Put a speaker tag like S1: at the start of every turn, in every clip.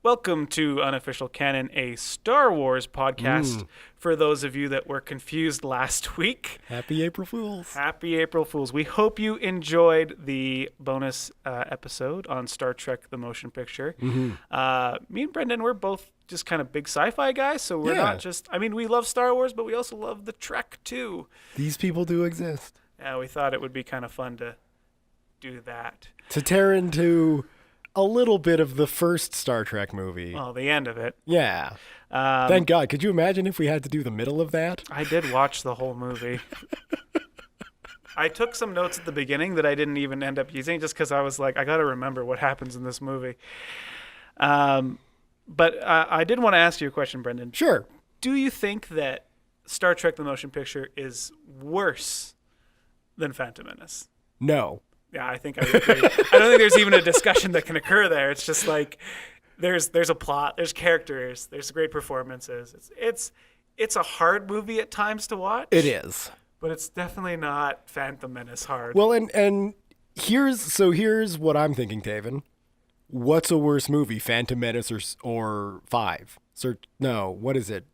S1: Welcome to Unofficial Canon, a Star Wars podcast for those of you that were confused last week.
S2: Happy April Fools.
S1: Happy April Fools. We hope you enjoyed the bonus episode on Star Trek The Motion Picture. Me and Brendan, we're both just kind of big sci-fi guys, so we're not just, we love Star Wars, but we also love the Trek too.
S2: These people do exist.
S1: Yeah, we thought it would be kind of fun to do that.
S2: To tear into a little bit of the first Star Trek movie.
S1: Well, the end of it.
S2: Yeah. Thank God. Could you imagine if we had to do the middle of that?
S1: I did watch the whole movie. I took some notes at the beginning that I didn't even end up using just because I was like, I got to remember what happens in this movie. But I did want to ask you a question, Brendan.
S2: Sure.
S1: Do you think that Star Trek The Motion Picture is worse than Phantom Menace?
S2: No.
S1: Yeah, I think I would agree. I don't think there's even a discussion that can occur there. It's just like there's a plot, there's characters, there's great performances. It's a hard movie at times to watch.
S2: It is.
S1: But it's definitely not Phantom Menace hard.
S2: Well, and here's what I'm thinking, Tavin. What's a worse movie, Phantom Menace or 5? No, what is it?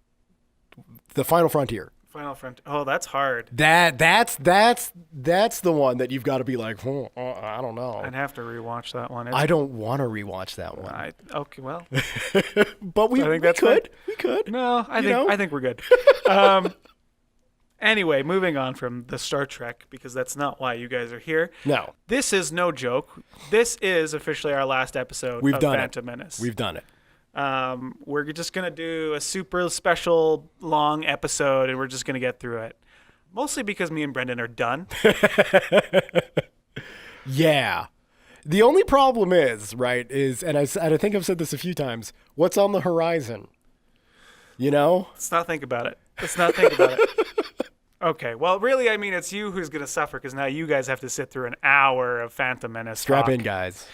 S2: The Final Frontier.
S1: Final Frontier. Oh, that's hard.
S2: That's the one that you've got to be like, I don't know.
S1: I'd have to rewatch that one.
S2: I don't want to rewatch that one.
S1: Okay, well.
S2: But we could. We could.
S1: No, I think we're good. Anyway, moving on from the Star Trek, because that's not why you guys are here.
S2: No.
S1: This is no joke. This is officially our last episode of Phantom Menace.
S2: We've done it.
S1: We're just going to do a super special long episode, and we're just going to get through it. Mostly because me and Brendan are done.
S2: Yeah. The only problem is, and I think I've said this a few times, what's on the horizon? You know?
S1: Let's not think about it. Okay, well, really, it's you who's going to suffer, because now you guys have to sit through an hour of Phantom Menace
S2: Strap
S1: talk.
S2: in, guys.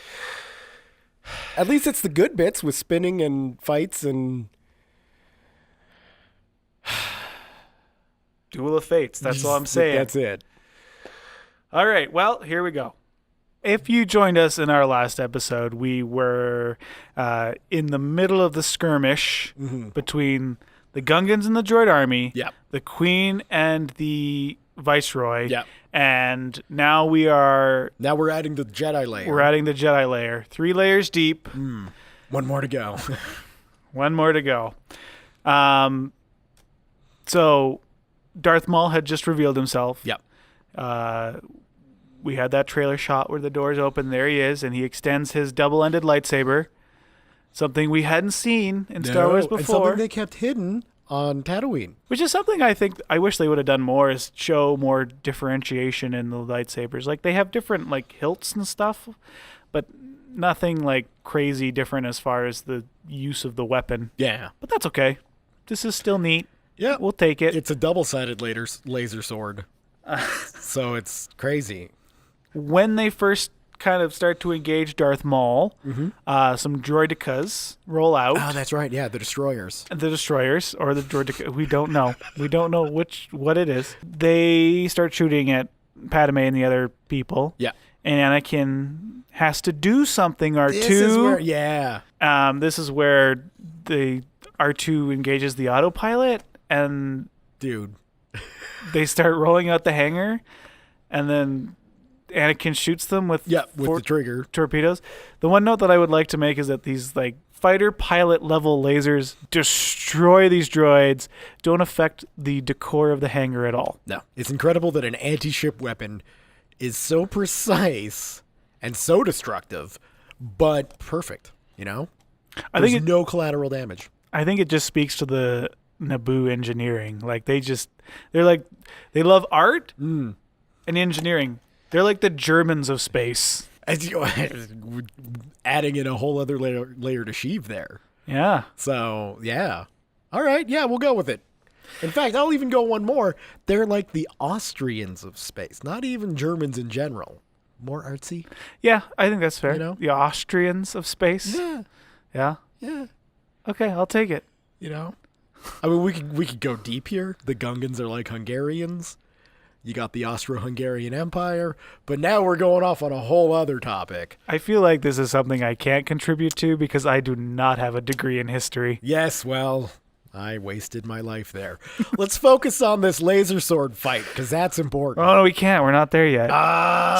S2: At least it's the good bits with spinning and fights and...
S1: Duel of Fates, that's all I'm saying.
S2: That's it.
S1: All right, well, here we go. If you joined us in our last episode, we were in the middle of the skirmish between the Gungans and the droid army, the Queen and the Viceroy, and now we're
S2: adding the Jedi layer.
S1: We're adding the Jedi layer. 3 layers deep.
S2: One more to go.
S1: One more to go. So Darth Maul had just revealed himself. We had that trailer shot where the doors open. There he is, and he extends his double-ended lightsaber. Something we hadn't seen in Star Wars before.
S2: And something they kept hidden on Tatooine.
S1: Which is something I wish they would have done more, is show more differentiation in the lightsabers. Like, they have different, hilts and stuff, but nothing, crazy different as far as the use of the weapon.
S2: Yeah.
S1: But that's okay. This is still neat.
S2: Yeah.
S1: We'll take it.
S2: It's a double-sided laser sword. So it's crazy.
S1: When they first kind of start to engage Darth Maul, some droidicas roll out.
S2: Oh, that's right. Yeah, the destroyers.
S1: The destroyers, or the droidicas. We don't know. We don't know what it is. They start shooting at Padme and the other people.
S2: Yeah.
S1: And Anakin has to do something, R2. This is where the R2 engages the autopilot, and...
S2: Dude.
S1: They start rolling out the hangar, and then... Anakin shoots them with
S2: the trigger
S1: torpedoes. The one note that I would like to make is that these fighter pilot level lasers destroy these droids, don't affect the decor of the hangar at all.
S2: No. It's incredible that an anti-ship weapon is so precise and so destructive, but perfect, you know? There's no collateral damage.
S1: I think it just speaks to the Naboo engineering. They love art and engineering. They're like the Germans of space.
S2: Adding in a whole other layer to Sheev there.
S1: Yeah.
S2: So, yeah. All right, yeah, we'll go with it. In fact, I'll even go one more. They're like the Austrians of space, not even Germans in general. More artsy.
S1: Yeah, I think that's fair.
S2: You know?
S1: The Austrians of space.
S2: Yeah.
S1: Yeah?
S2: Yeah.
S1: Okay, I'll take it.
S2: You know? I mean, we could go deep here. The Gungans are like Hungarians. You got the Austro-Hungarian Empire, but now we're going off on a whole other topic.
S1: I feel like this is something I can't contribute to because I do not have a degree in history.
S2: Yes, well, I wasted my life there. Let's focus on this laser sword fight, because that's important.
S1: Oh, no, we can't. We're not there yet.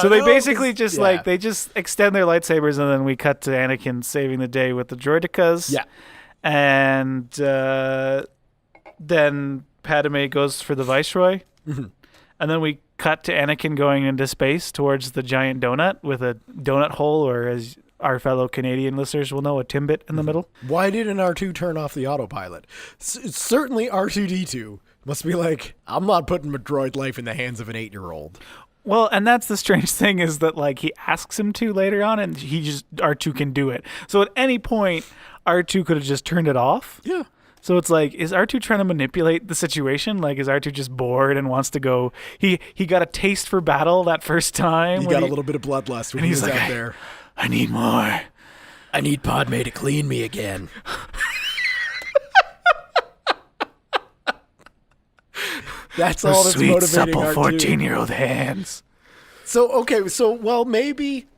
S1: So they basically just,
S2: yeah.
S1: they just extend their lightsabers, and then we cut to Anakin saving the day with the droidekas.
S2: Yeah.
S1: And then Padme goes for the Viceroy.
S2: Mm-hmm.
S1: And then we cut to Anakin going into space towards the giant donut with a donut hole, or as our fellow Canadian listeners will know, a Timbit in the middle.
S2: Why didn't R2 turn off the autopilot? Certainly R2-D2 must be like, I'm not putting my droid life in the hands of an 8-year-old.
S1: Well, and that's the strange thing is that, like, he asks him to later on, and R2 can do it. So at any point, R2 could have just turned it off.
S2: Yeah.
S1: So it's like, is R2 trying to manipulate the situation? Like, is R2 just bored and wants to go? He got a taste for battle that first time.
S2: He got a little bit of bloodlust when he was out there.
S1: I need more.
S2: I need Padme to clean me again. That's all that's
S1: sweet,
S2: motivating
S1: supple
S2: R2.
S1: 14-year-old hands.
S2: So, okay,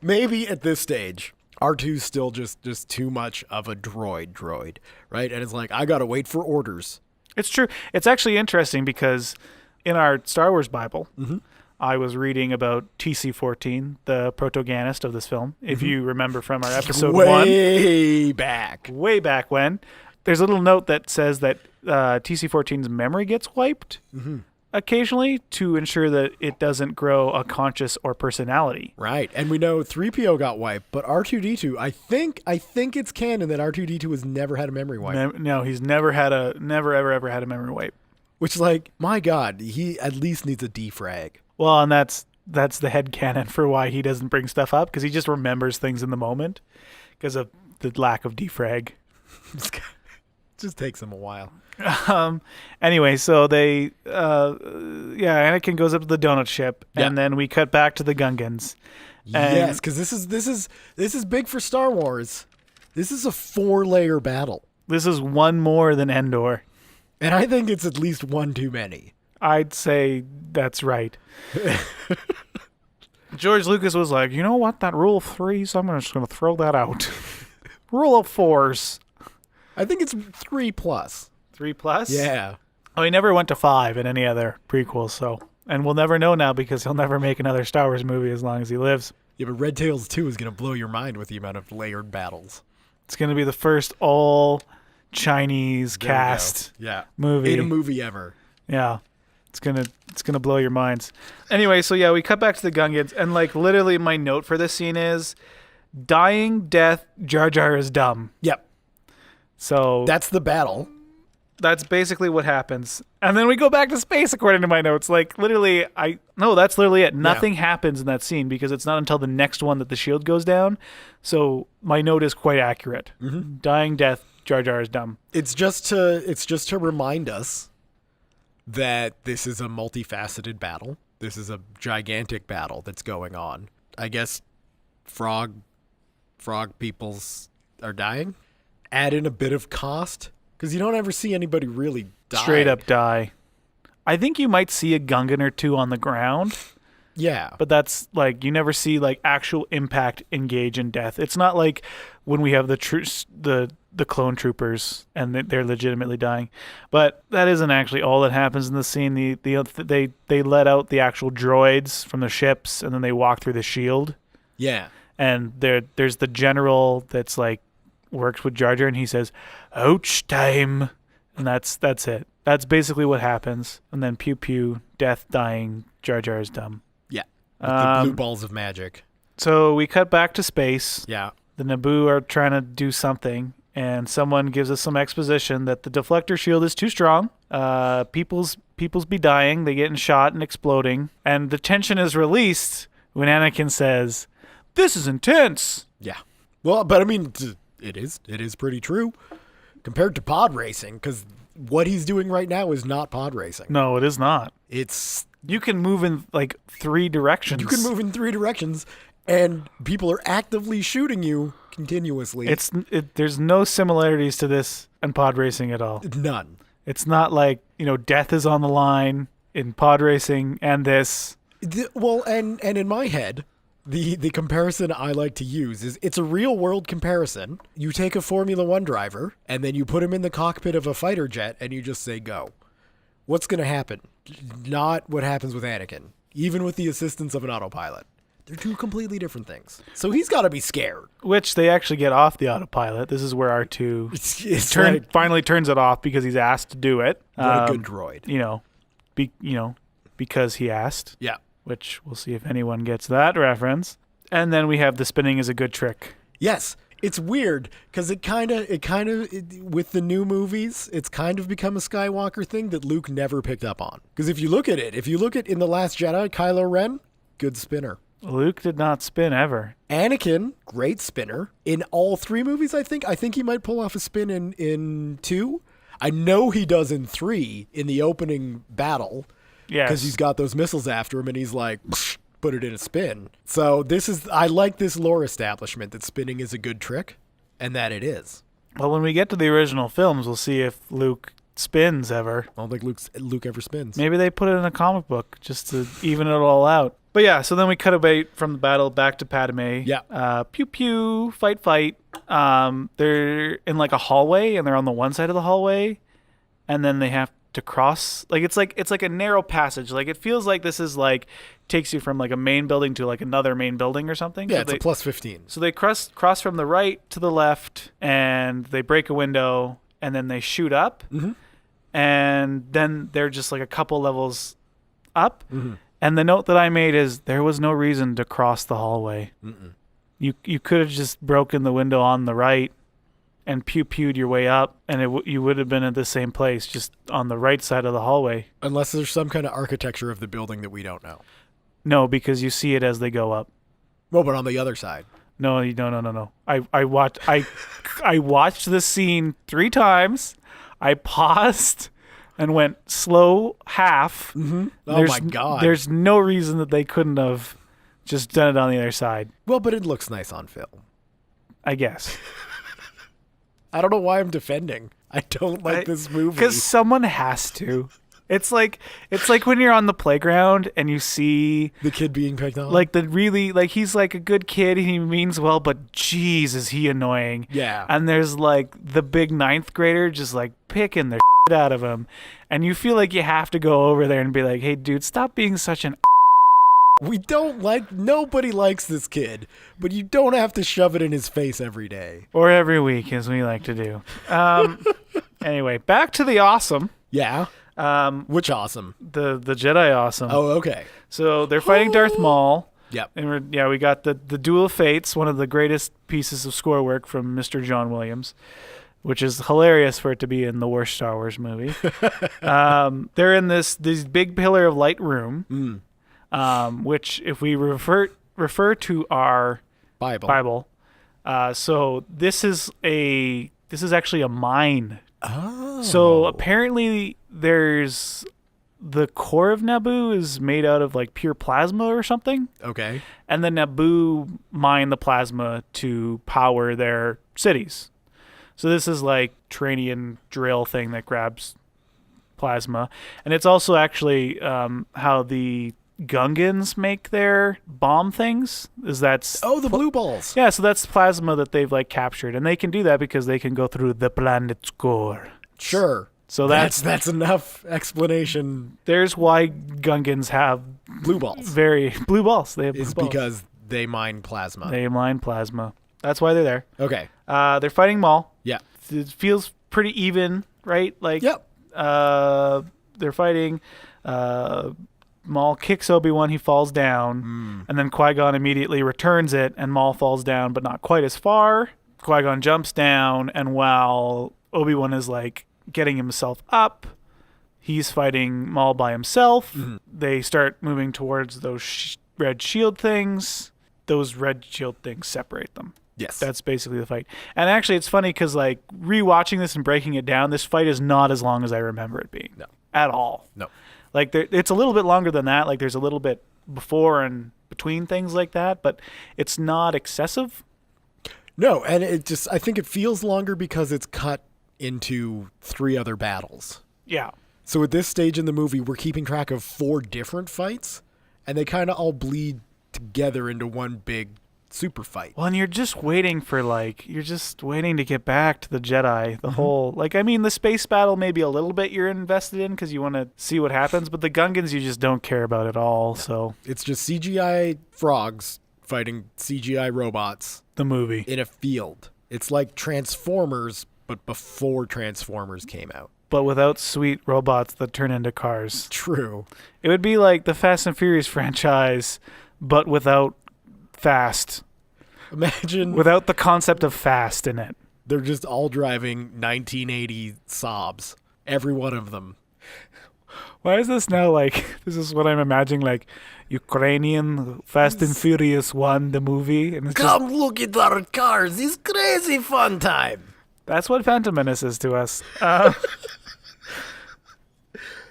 S2: maybe at this stage, R2's still just too much of a droid, right? And it's like, I gotta wait for orders.
S1: It's true. It's actually interesting because in our Star Wars Bible, I was reading about TC-14, the protagonist of this film. If you remember from our episode
S2: way back
S1: when, there's a little note that says that TC-14's memory gets wiped occasionally to ensure that it doesn't grow a conscious or personality.
S2: Right. And we know 3PO got wiped, but R2-D2, I think it's canon that R2-D2 has never had a memory wipe.
S1: No, he's never ever had a memory wipe.
S2: Which is like, my God, he at least needs a defrag.
S1: Well, and that's the headcanon for why he doesn't bring stuff up, because he just remembers things in the moment because of the lack of defrag.
S2: Just takes him a while.
S1: Anyway, so they Anakin goes up to the donut ship, and then we cut back to the Gungans.
S2: Yes, because this is big for Star Wars. This is a 4-layer battle.
S1: This is one more than Endor.
S2: And I think it's at least one too many.
S1: I'd say that's right. George Lucas was like, you know what, that rule of 3s, I'm just going to throw that out. Rule of 4s.
S2: I think it's 3+.
S1: 3+?
S2: Yeah.
S1: Oh, he never went to 5 in any other prequels, so. And we'll never know now because he'll never make another Star Wars movie as long as he lives.
S2: Yeah, but Red Tails 2 is going to blow your mind with the amount of layered battles.
S1: It's going to be the first all Chinese cast movie.
S2: In a movie ever.
S1: Yeah. It's gonna blow your minds. Anyway, so yeah, we cut back to the Gungans, and like literally my note for this scene is dying death, Jar Jar is dumb.
S2: Yep.
S1: So
S2: that's the battle.
S1: That's basically what happens. And then we go back to space according to my notes. Like literally that's literally it. Nothing happens in that scene because it's not until the next one that the shield goes down. So my note is quite accurate. Dying death, Jar Jar is dumb.
S2: It's just to remind us that this is a multifaceted battle. This is a gigantic battle that's going on. I guess frog peoples are dying. Add in a bit of cost, because you don't ever see anybody really die.
S1: Straight up die. I think you might see a Gungan or two on the ground.
S2: Yeah.
S1: But that's like, you never see like actual impact engage in death. It's not like when we have the clone troopers and they're legitimately dying. But that isn't actually all that happens in the scene. They let out the actual droids from the ships, and then they walk through the shield.
S2: Yeah.
S1: And there's the general that's like works with Jar Jar, and he says, "Ouch time." And that's it. That's basically what happens. And then pew pew, death, dying, Jar Jar is dumb.
S2: Yeah. With the blue balls of magic. So
S1: we cut back to space.
S2: Yeah.
S1: The Naboo are trying to do something, and someone gives us some exposition that the deflector shield is too strong. People's be dying. They getting shot and exploding. And the tension is released when Anakin says, "This is intense."
S2: Yeah. Well, but I mean, it is pretty true compared to pod racing, because what he's doing right now is not pod racing.
S1: No, it is not.
S2: You
S1: can move in like 3 directions.
S2: You can move in 3 directions, and people are actively shooting you continuously.
S1: There's no similarities to this and pod racing at all.
S2: None.
S1: It's not like, death is on the line. in pod racing and this.
S2: Well, and in my head, the comparison I like to use is it's a real world comparison. You take a Formula One driver and then you put him in the cockpit of a fighter jet and you just say go. What's going to happen? Not what happens with Anakin, even with the assistance of an autopilot. They're two completely different things. So he's got to be scared.
S1: Which they actually get off the autopilot. This is where R2 finally turns it off because he's asked to do it.
S2: What a good droid.
S1: Because he asked.
S2: Yeah.
S1: Which we'll see if anyone gets that reference. And then we have the spinning is a good trick.
S2: Yes. It's weird because it kind of with the new movies, it's kind of become a Skywalker thing that Luke never picked up on. Because if you look at In The Last Jedi, Kylo Ren, good spinner.
S1: Luke did not spin ever.
S2: Anakin, great spinner. In all 3 movies, I think he might pull off a spin in 2. I know he does in 3 in the opening battle.
S1: Yes.
S2: Because he's got those missiles after him and he's like, put it in a spin. So I like this lore establishment that spinning is a good trick and that it is.
S1: Well, when we get to the original films, we'll see if Luke spins ever.
S2: I don't think Luke ever spins.
S1: Maybe they put it in a comic book just to even it all out. But yeah, so then we cut away from the battle back to Padme.
S2: Yeah.
S1: Pew pew, fight. They're in like a hallway and they're on the one side of the hallway and then they have to cross. It's like a narrow passage. Like it feels like this is like takes you from like a main building to like another main building or something.
S2: Yeah, it's a plus 15.
S1: So they cross from the right to the left and they break a window and then they shoot up.
S2: Mm-hmm.
S1: And then they're just like a couple levels up.
S2: Mm-hmm.
S1: And the note that I made is there was no reason to cross the hallway.
S2: Mm-mm.
S1: You could have just broken the window on the right and pew-pewed your way up, and you would have been at the same place, just on the right side of the hallway.
S2: Unless there's some kind of architecture of the building that we don't know.
S1: No, because you see it as they go up.
S2: Well, but on the other side.
S1: No. I watched this scene 3 times. I paused and went slow half.
S2: Mm-hmm. Oh my God.
S1: There's no reason that they couldn't have just done it on the other side.
S2: Well, but it looks nice on film.
S1: I guess.
S2: I don't know why I'm defending. I don't like this movie.
S1: Because someone has to. It's like when you're on the playground and you see
S2: the kid being picked on.
S1: Like he's like a good kid, he means well, but geez, is he annoying.
S2: Yeah.
S1: And there's like the big 9th grader just like picking the shit out of him. And you feel like you have to go over there and be like, hey dude, stop being such an
S2: nobody likes this kid, but you don't have to shove it in his face every day.
S1: Or every week, as we like to do. Anyway, back to the awesome.
S2: Yeah. Which awesome?
S1: The Jedi awesome.
S2: Oh, okay.
S1: So they're fighting Darth Maul.
S2: Yep.
S1: And we got the Duel of Fates, one of the greatest pieces of score work from Mr. John Williams, which is hilarious for it to be in the worst Star Wars movie. They're in this big pillar of light room, which if we refer to our Bible, so this is actually a mine.
S2: Oh.
S1: So apparently there's the core of Naboo is made out of like pure plasma or something.
S2: Okay.
S1: And then Naboo mine the plasma to power their cities. So this is like Tranian drill thing that grabs plasma. And it's also actually how the Gungans make their bomb things.
S2: The blue balls.
S1: Yeah, so that's plasma that they've like captured, and they can do that because they can go through the planet's core.
S2: Sure.
S1: So that's
S2: enough explanation.
S1: There's why Gungans have
S2: blue balls.
S1: Blue balls. They have blue balls.
S2: Because they mine plasma.
S1: They mine plasma. That's why they're there.
S2: Okay.
S1: They're fighting Maul.
S2: Yeah.
S1: It feels pretty even, right? Like.
S2: Yep.
S1: They're fighting. Maul kicks Obi-Wan, he falls down, and then Qui-Gon immediately returns it, and Maul falls down, but not quite as far. Qui-Gon jumps down, and while Obi-Wan is like getting himself up, he's fighting Maul by himself. Mm-hmm. They start moving towards those red shield things. Those red shield things separate them.
S2: Yes.
S1: That's basically the fight. And actually, it's funny because like rewatching this and breaking it down, this fight is not as long as I remember it being.
S2: No.
S1: At all.
S2: No.
S1: Like it's a little bit longer than that. Like there's a little bit before and between things like that, but it's not excessive.
S2: No, and I think it feels longer because it's cut into 3 other battles.
S1: Yeah.
S2: So at this stage in the movie, we're keeping track of 4 different fights, and they kind of all bleed together into one big super fight.
S1: Well, and you're just waiting to get back to the Jedi. The whole, the space battle maybe a little bit you're invested in because you want to see what happens, but the Gungans you just don't care about at all. Yeah. So
S2: it's just CGI frogs fighting CGI robots.
S1: The movie.
S2: In a field. It's like Transformers, but before Transformers came out.
S1: But without sweet robots that turn into cars.
S2: True.
S1: It would be like the Fast and Furious franchise, but without fast.
S2: Imagine.
S1: Without the concept of fast in it.
S2: They're just all driving 1980 Saabs. Every one of them.
S1: Why is this now this is what I'm imagining, Ukrainian Fast and Furious 1, the movie? And it's
S2: Come look at our cars. It's crazy fun time.
S1: That's what Phantom Menace is to us.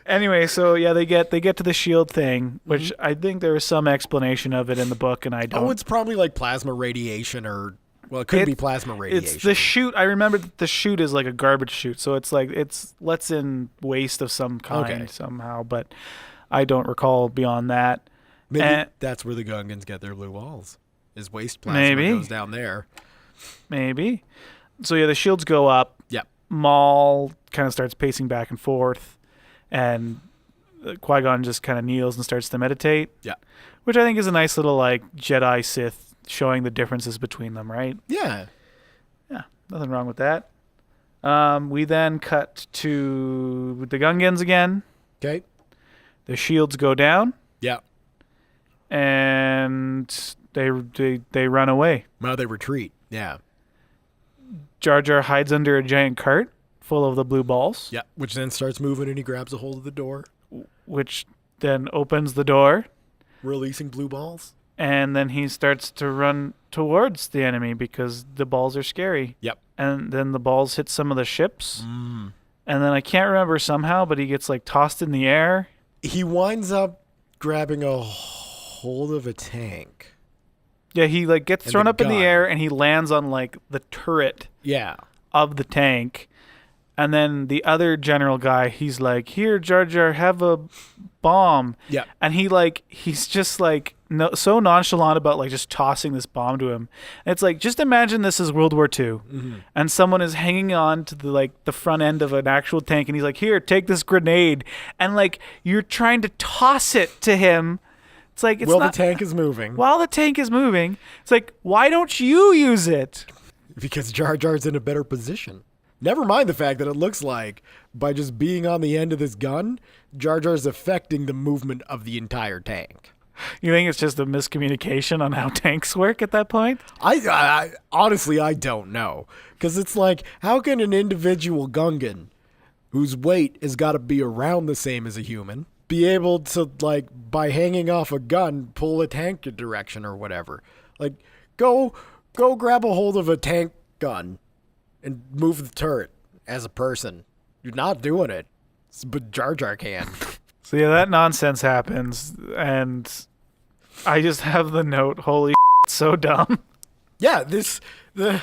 S1: Anyway, so yeah, they get to the shield thing, which I think there is some explanation of it in the book, and I don't.
S2: Oh, it's probably like plasma radiation, or it could be plasma radiation.
S1: It's the chute. I remember that the chute is like a garbage chute, so it's lets in waste of some kind somehow, but I don't recall beyond that.
S2: Maybe that's where the Gungans get their blue balls. Is waste plasma goes down there.
S1: Maybe. So yeah, the shields go up.
S2: Yeah.
S1: Maul kind of starts pacing back and forth. And Qui-Gon just kind of kneels and starts to meditate.
S2: Yeah.
S1: Which I think is a nice little Jedi Sith showing the differences between them, right?
S2: Yeah.
S1: Yeah. Nothing wrong with that. We then cut to the Gungans again.
S2: Okay.
S1: The shields go down.
S2: Yeah.
S1: And they run away.
S2: Well, they retreat. Yeah.
S1: Jar Jar hides under a giant cart full of the blue balls.
S2: Yeah, which then starts moving and he grabs a hold of the door.
S1: Which then opens the door.
S2: Releasing blue balls.
S1: And then he starts to run towards the enemy because the balls are scary.
S2: Yep.
S1: And then the balls hit some of the ships.
S2: Mm.
S1: And then I can't remember somehow, but he gets tossed in the air.
S2: He winds up grabbing a hold of a tank.
S1: Yeah, he gets thrown up in the air and he lands on the turret of the tank. And then the other general guy, he's like, "Here, Jar Jar, have a bomb."
S2: Yeah.
S1: And he's just so nonchalant about just tossing this bomb to him. And it's just imagine this is World War II, and someone is hanging on to the front end of an actual tank, and he's like, "Here, take this grenade," and you're trying to toss it to him. It's
S2: the tank is moving.
S1: While the tank is moving, it's why don't you use it?
S2: Because Jar Jar's in a better position. Never mind the fact that it looks like, by just being on the end of this gun, Jar Jar's affecting the movement of the entire tank.
S1: You think it's just a miscommunication on how tanks work at that point?
S2: I honestly, I don't know. Because it's how can an individual Gungan, whose weight has got to be around the same as a human, be able to, by hanging off a gun, pull a tank in direction or whatever? Go grab a hold of a tank gun and move the turret as a person. You're not doing it, but Jar Jar can.
S1: So yeah, that nonsense happens, and I just have the note, holy it's so dumb.
S2: Yeah, the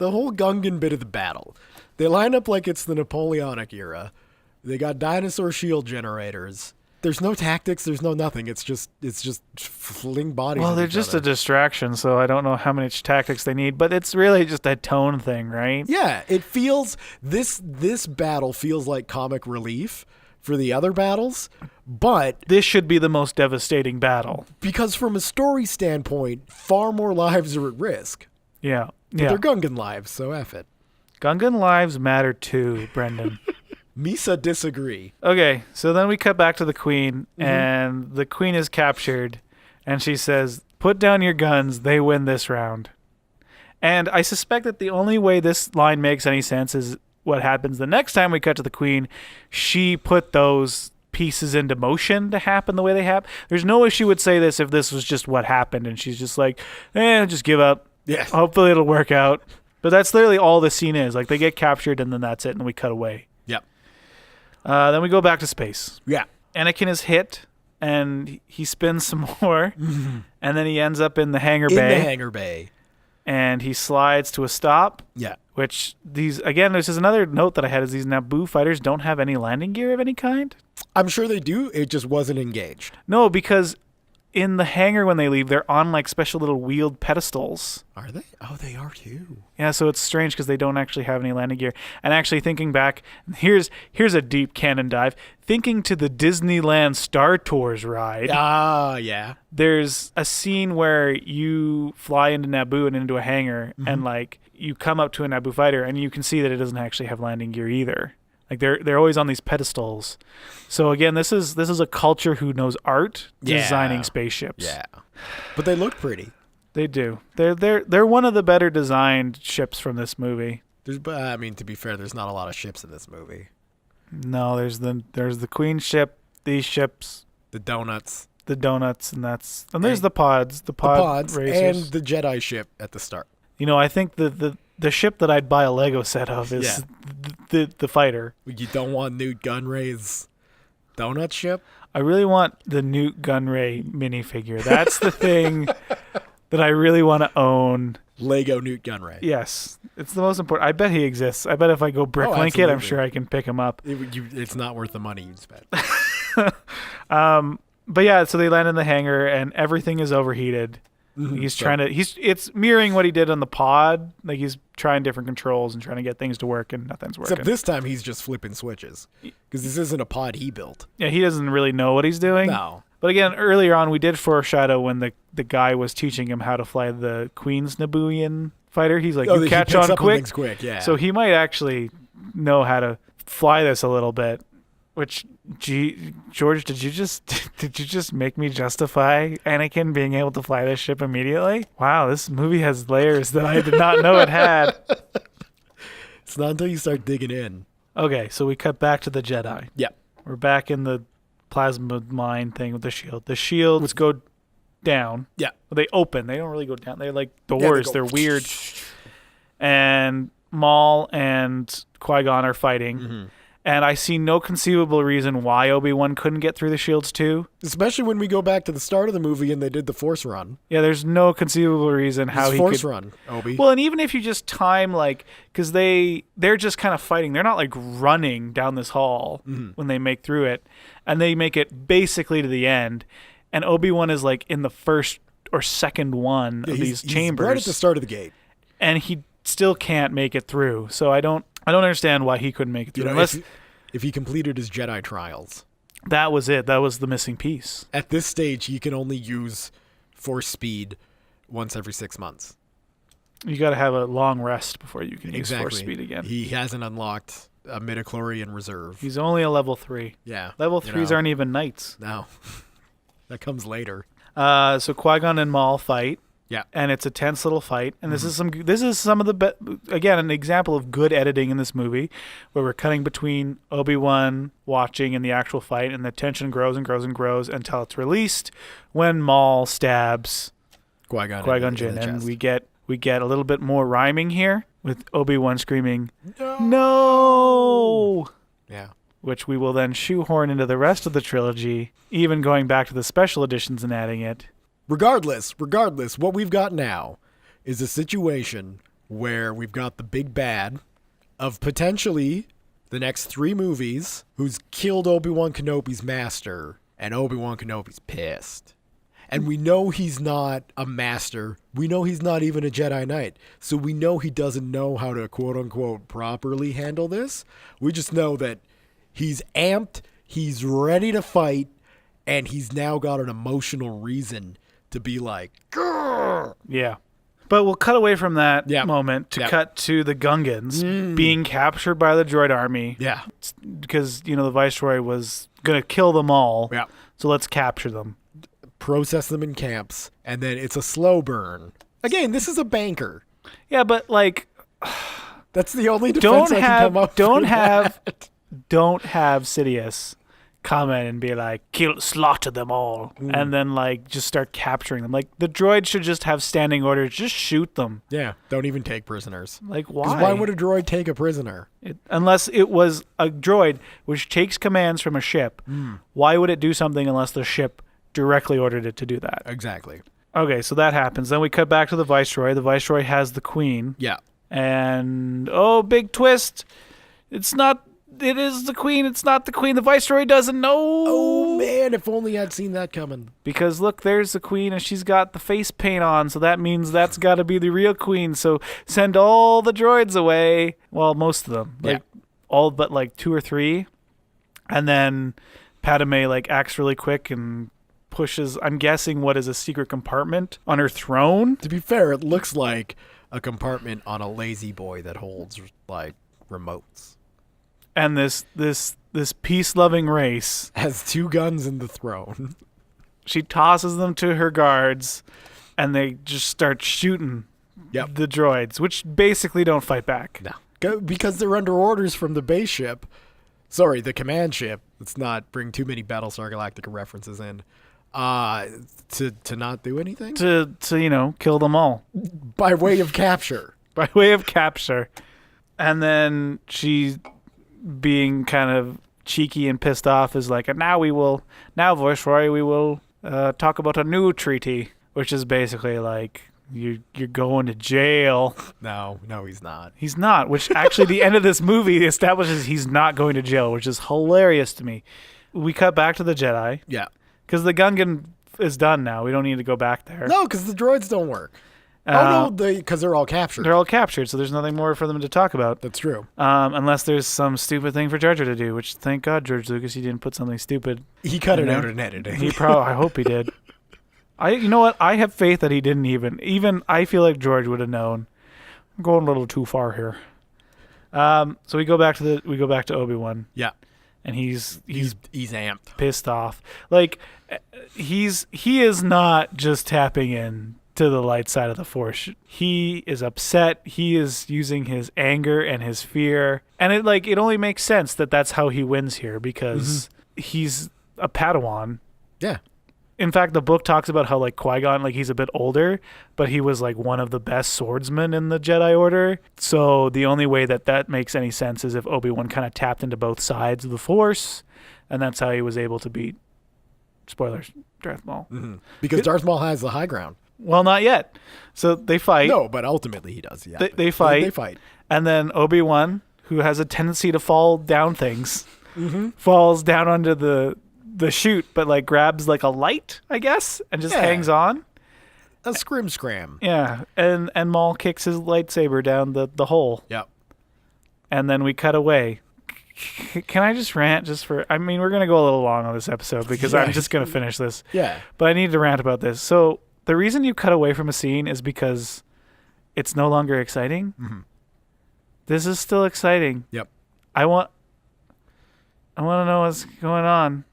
S2: whole Gungan bit of the battle. They line up like it's the Napoleonic era. They got dinosaur shield generators. There's no tactics. There's no nothing. It's just fling bodies.
S1: Well, they're just a distraction, so I don't know how much tactics they need. But it's really just a tone thing, right?
S2: Yeah, it feels this battle feels like comic relief for the other battles, but
S1: this should be the most devastating battle
S2: because from a story standpoint, far more lives are at risk.
S1: Yeah,
S2: but they're Gungan lives, so F it.
S1: Gungan lives matter too, Brendan.
S2: Misa disagree.
S1: Okay, so then we cut back to the Queen, and the Queen is captured, and she says, "Put down your guns, they win this round." And I suspect that the only way this line makes any sense is what happens the next time we cut to the Queen. She put those pieces into motion to happen the way they happen. There's no way she would say this if this was just what happened, and she's just just give up.
S2: Yes.
S1: Hopefully it'll work out. But that's literally all the scene is. They get captured, and then that's it, and we cut away.
S2: Yep.
S1: Then we go back to space.
S2: Yeah.
S1: Anakin is hit, and he spins some more, and then he ends up in the hangar bay.
S2: In the hangar bay.
S1: And he slides to a stop.
S2: Yeah.
S1: Which these, again, this is another note that I had, is these Naboo fighters don't have any landing gear of any kind.
S2: I'm sure they do. It just wasn't engaged.
S1: No, because in the hangar when they leave, they're on like special little wheeled pedestals.
S2: Are they? Oh, they are too.
S1: Yeah, so it's strange because they don't actually have any landing gear. And actually thinking back, here's a deep canon dive. Thinking to the Disneyland Star Tours ride.
S2: Ah, yeah.
S1: There's a scene where you fly into Naboo and into a hangar, and like you come up to a Naboo fighter and you can see that it doesn't actually have landing gear either. Like they're always on these pedestals. So again, this is a culture who knows art designing spaceships.
S2: Yeah. But they look pretty.
S1: They do. They're one of the better designed ships from this movie.
S2: I mean, to be fair, there's not a lot of ships in this movie.
S1: No, there's the Queen ship, these ships,
S2: The donuts,
S1: and there's the pods, the pods racers.
S2: and the Jedi ship at the start.
S1: You know, I think the ship that I'd buy a Lego set of is the fighter.
S2: You don't want Newt Gunray's donut ship?
S1: I really want the Newt Gunray minifigure. That's the thing that I really want to own.
S2: Lego Newt Gunray.
S1: Yes. It's the most important. I bet he exists. I bet if I go bricklink it, I'm sure I can pick him up.
S2: It's not worth the money you'd spend.
S1: But yeah, so they land in the hangar and everything is overheated. He's trying to. It's mirroring what he did on the pod. Like he's trying different controls and trying to get things to work, and nothing's working.
S2: Except this time he's just flipping switches because this isn't a pod he built.
S1: Yeah, he doesn't really know what he's doing.
S2: No.
S1: But again, earlier on, we did foreshadow when the guy was teaching him how to fly the Queen's Nabooian fighter. He's like, you catch on quick.
S2: Yeah.
S1: So he might actually know how to fly this a little bit. Which, George, did you just make me justify Anakin being able to fly this ship immediately? Wow, this movie has layers that I did not know it had.
S2: It's not until you start digging in.
S1: Okay, so we cut back to the Jedi.
S2: Yep.
S1: We're back in the plasma mine thing with the shield. The shields go down.
S2: Yeah.
S1: Well, they open. They don't really go down. They're like doors. They're weird. And Maul and Qui-Gon are fighting. Mm-hmm. And I see no conceivable reason why Obi-Wan couldn't get through the shields too.
S2: Especially when we go back to the start of the movie and they did the Force run.
S1: Yeah, there's no conceivable reason how he
S2: Force
S1: could...
S2: run, Obi.
S1: Well, and even if you just time, like... Because they're just kind of fighting. They're not, like, running down this hall when they make through it. And they make it basically to the end. And Obi-Wan is, like, in the first or second one of these chambers.
S2: He's right at the start of the gate.
S1: And he still can't make it through. So I don't understand why he couldn't make it through. Unless
S2: if he completed his Jedi trials.
S1: That was it. That was the missing piece.
S2: At this stage, he can only use Force speed once every 6 months.
S1: You got to have a long rest before you can use Force speed again.
S2: He hasn't unlocked a midichlorian reserve.
S1: He's only a level 3.
S2: Yeah.
S1: Level 3s aren't even knights.
S2: No. That comes later.
S1: So Qui-Gon and Maul fight.
S2: Yeah.
S1: And it's a tense little fight. And this is some of the again, an example of good editing in this movie where we're cutting between Obi-Wan watching and the actual fight, and the tension grows and grows and grows until it's released when Maul stabs Qui-Gon Jinn, and we get a little bit more rhyming here with Obi-Wan screaming no.
S2: Yeah.
S1: Which we will then shoehorn into the rest of the trilogy, even going back to the special editions and adding it.
S2: Regardless, what we've got now is a situation where we've got the big bad of potentially the next 3 movies who's killed Obi-Wan Kenobi's master, and Obi-Wan Kenobi's pissed. And we know he's not a master. We know he's not even a Jedi Knight. So we know he doesn't know how to quote-unquote properly handle this. We just know that he's amped, he's ready to fight, and he's now got an emotional reason to be like, grrr.
S1: Yeah. But we'll cut away from that moment to cut to the Gungans being captured by the droid army.
S2: Yeah.
S1: Because, the Viceroy was going to kill them all.
S2: Yeah.
S1: So let's capture them.
S2: Process them in camps, and then it's a slow burn. Again, this is a banker.
S1: Yeah, but
S2: that's the only defense I can come up with.
S1: Don't have Sidious come in and be like, slaughter them all, and then just start capturing them. Like, the droid should just have standing orders, just shoot them.
S2: Yeah, don't even take prisoners.
S1: Like, why?
S2: 'Cause why would a droid take a prisoner?
S1: Unless it was a droid which takes commands from a ship. Why would it do something unless the ship directly ordered it to do that?
S2: Exactly.
S1: Okay, so that happens. Then we cut back to the Viceroy. The Viceroy has the Queen.
S2: Yeah.
S1: And big twist. It is the queen. It's not the queen. The viceroy doesn't know.
S2: Oh, man, if only I'd seen that coming.
S1: Because, look, there's the queen, and she's got the face paint on, so that means that's got to be the real queen. So send all the droids away. Well, most of them. Like, all but, like, 2 or 3. And then Padme, like, acts really quick and pushes, I'm guessing, what is a secret compartment on her throne.
S2: To be fair, it looks like a compartment on a lazy boy that holds, like, remotes.
S1: And this peace-loving race
S2: has 2 guns in the throne.
S1: She tosses them to her guards, and they just start shooting the droids, which basically don't fight back.
S2: No, because they're under orders from the base ship. Sorry, the command ship. Let's not bring too many Battlestar Galactica references in. To not do anything?
S1: To kill them all.
S2: By way of capture.
S1: By way of capture. And then she, being kind of cheeky and pissed off, is like, now Viceroy, we will talk about a new treaty, which is basically like, you're going to jail.
S2: No, he's not.
S1: He's not, which actually the end of this movie establishes he's not going to jail, which is hilarious to me. We cut back to the Jedi.
S2: Yeah.
S1: Because the Gungan is done now. We don't need to go back there.
S2: No, because the droids don't work. Because they're all captured.
S1: They're all captured, so there's nothing more for them to talk about.
S2: That's true.
S1: Unless there's some stupid thing for Jar Jar to do, which, thank God, George Lucas, he didn't put something stupid.
S2: He cut it out in editing.
S1: I hope he did. You know what? I have faith that he didn't even I feel like George would have known. I'm going a little too far here. So we go back to Obi-Wan.
S2: Yeah.
S1: And he's
S2: amped,
S1: pissed off. Like, he is not just tapping in to the light side of the Force. He is upset. He is using his anger and his fear, and it only makes sense that that's how he wins here, because he's a Padawan.
S2: Yeah.
S1: In fact, the book talks about how, like, Qui-Gon, like, he's a bit older, but he was, like, one of the best swordsmen in the Jedi Order. So the only way that makes any sense is if Obi-Wan kind of tapped into both sides of the Force, and that's how he was able to beat, spoilers, Darth Maul.
S2: Mm-hmm. Because Darth Maul has the high ground.
S1: Well, not yet. So they fight.
S2: No, but ultimately he does, yeah.
S1: They fight.
S2: They fight.
S1: And then Obi-Wan, who has a tendency to fall down things, falls down under the chute, but like grabs like a light, I guess, and just hangs on.
S2: A scram.
S1: Yeah, and Maul kicks his lightsaber down the hole.
S2: Yep.
S1: And then we cut away. Can I just rant we're going to go a little long on this episode because I'm just going to finish this.
S2: Yeah.
S1: But I need to rant about this. So the reason you cut away from a scene is because it's no longer exciting. Mm-hmm. This is still exciting.
S2: Yep.
S1: I want to know what's going on.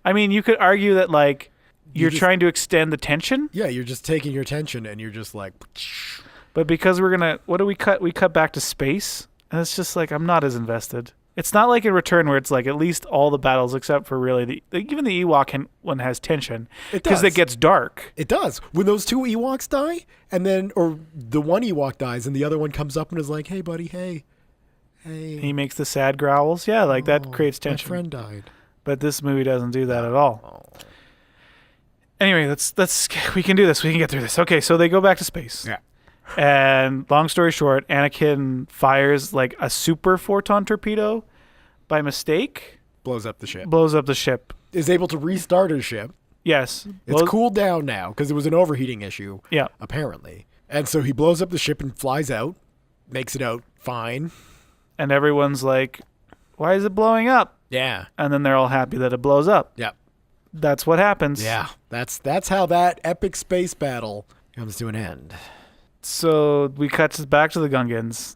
S1: I mean, you could argue that, like, you're trying to extend the tension.
S2: Yeah, you're just taking your tension and you're just like...
S1: But because what do we cut? We cut back to space. And it's just like, I'm not as invested. It's not like in Return where it's like at least all the battles except for really even the Ewok one has tension.
S2: It does.
S1: Because it gets dark.
S2: It does. When those 2 Ewoks die, and then, or the one Ewok dies and the other one comes up and is like, hey, buddy, hey.
S1: He makes the sad growls. Yeah, like that creates tension.
S2: My friend died.
S1: But this movie doesn't do that at all. Oh. Anyway, we can do this. We can get through this. Okay, so they go back to space.
S2: Yeah.
S1: And long story short, Anakin fires like a super photon torpedo by mistake.
S2: Blows up the ship. Is able to restart his ship.
S1: Yes.
S2: It's cooled down now because it was an overheating issue.
S1: Yeah.
S2: Apparently. And so he blows up the ship and flies out. Makes it out fine.
S1: And everyone's like, why is it blowing up?
S2: Yeah.
S1: And then they're all happy that it blows up.
S2: Yep.
S1: That's what happens.
S2: Yeah. That's how that epic space battle comes to an end.
S1: So we cut back to the Gungans.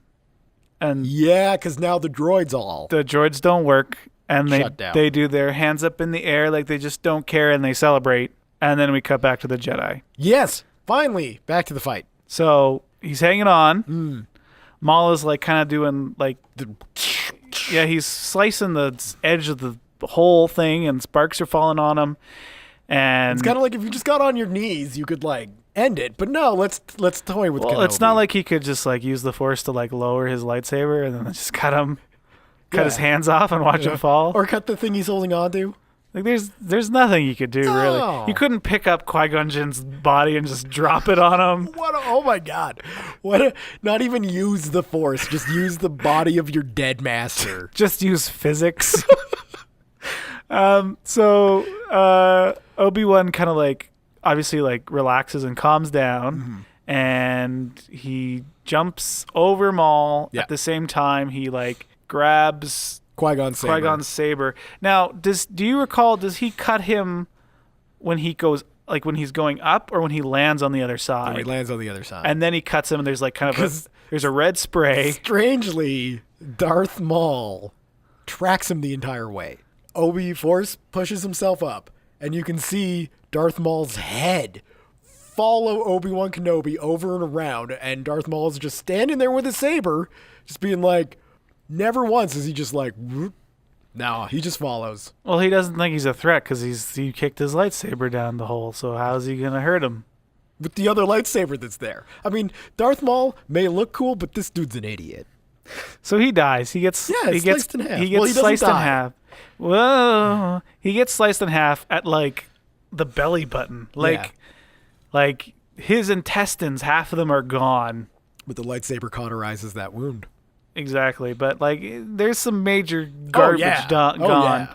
S1: And
S2: yeah, because now the droids
S1: don't work. And
S2: shut down.
S1: They do their hands up in the air like they just don't care and they celebrate. And then we cut back to the Jedi.
S2: Yes. Finally. Back to the fight.
S1: So he's hanging on. Maul is like kind of doing like he's slicing the edge of the whole thing and sparks are falling on him. And
S2: it's kind of like if you just got on your knees, you could like end it. But no, let's toy with Kenobi.
S1: It's not like he could just like use the Force to like lower his lightsaber and then just cut his hands off and watch him fall.
S2: Or cut the thing he's holding on to.
S1: Like there's nothing you could do really. You couldn't pick up Qui-Gon Jinn's body and just drop it on him.
S2: Oh my God! Not even use the Force. Just use the body of your dead master.
S1: Just use physics. So Obi-Wan kind of like obviously like relaxes and calms down, and he jumps over Maul. At the same time, he like grabs Qui-Gon's saber. Now, do you recall? Does he cut him when he goes when he's going up, or when he lands on the other side?
S2: When he lands on the other side,
S1: and then he cuts him, and there's like kind of there's a red spray.
S2: Strangely, Darth Maul tracks him the entire way. Force pushes himself up, and you can see Darth Maul's head follow Obi-Wan Kenobi over and around, and Darth Maul is just standing there with his saber, just being like. Never once is he just like, whoop. No, he just follows.
S1: Well, he doesn't think he's a threat because he kicked his lightsaber down the hole. So how's he gonna hurt him?
S2: With the other lightsaber that's there. I mean, Darth Maul may look cool, but this dude's an idiot.
S1: So he dies. He gets
S2: sliced in half.
S1: He gets sliced in half. Whoa! He gets sliced in half at like the belly button. Like his intestines, half of them are gone.
S2: But the lightsaber cauterizes that wound.
S1: Exactly, but like there's some major garbage gone.
S2: Yeah.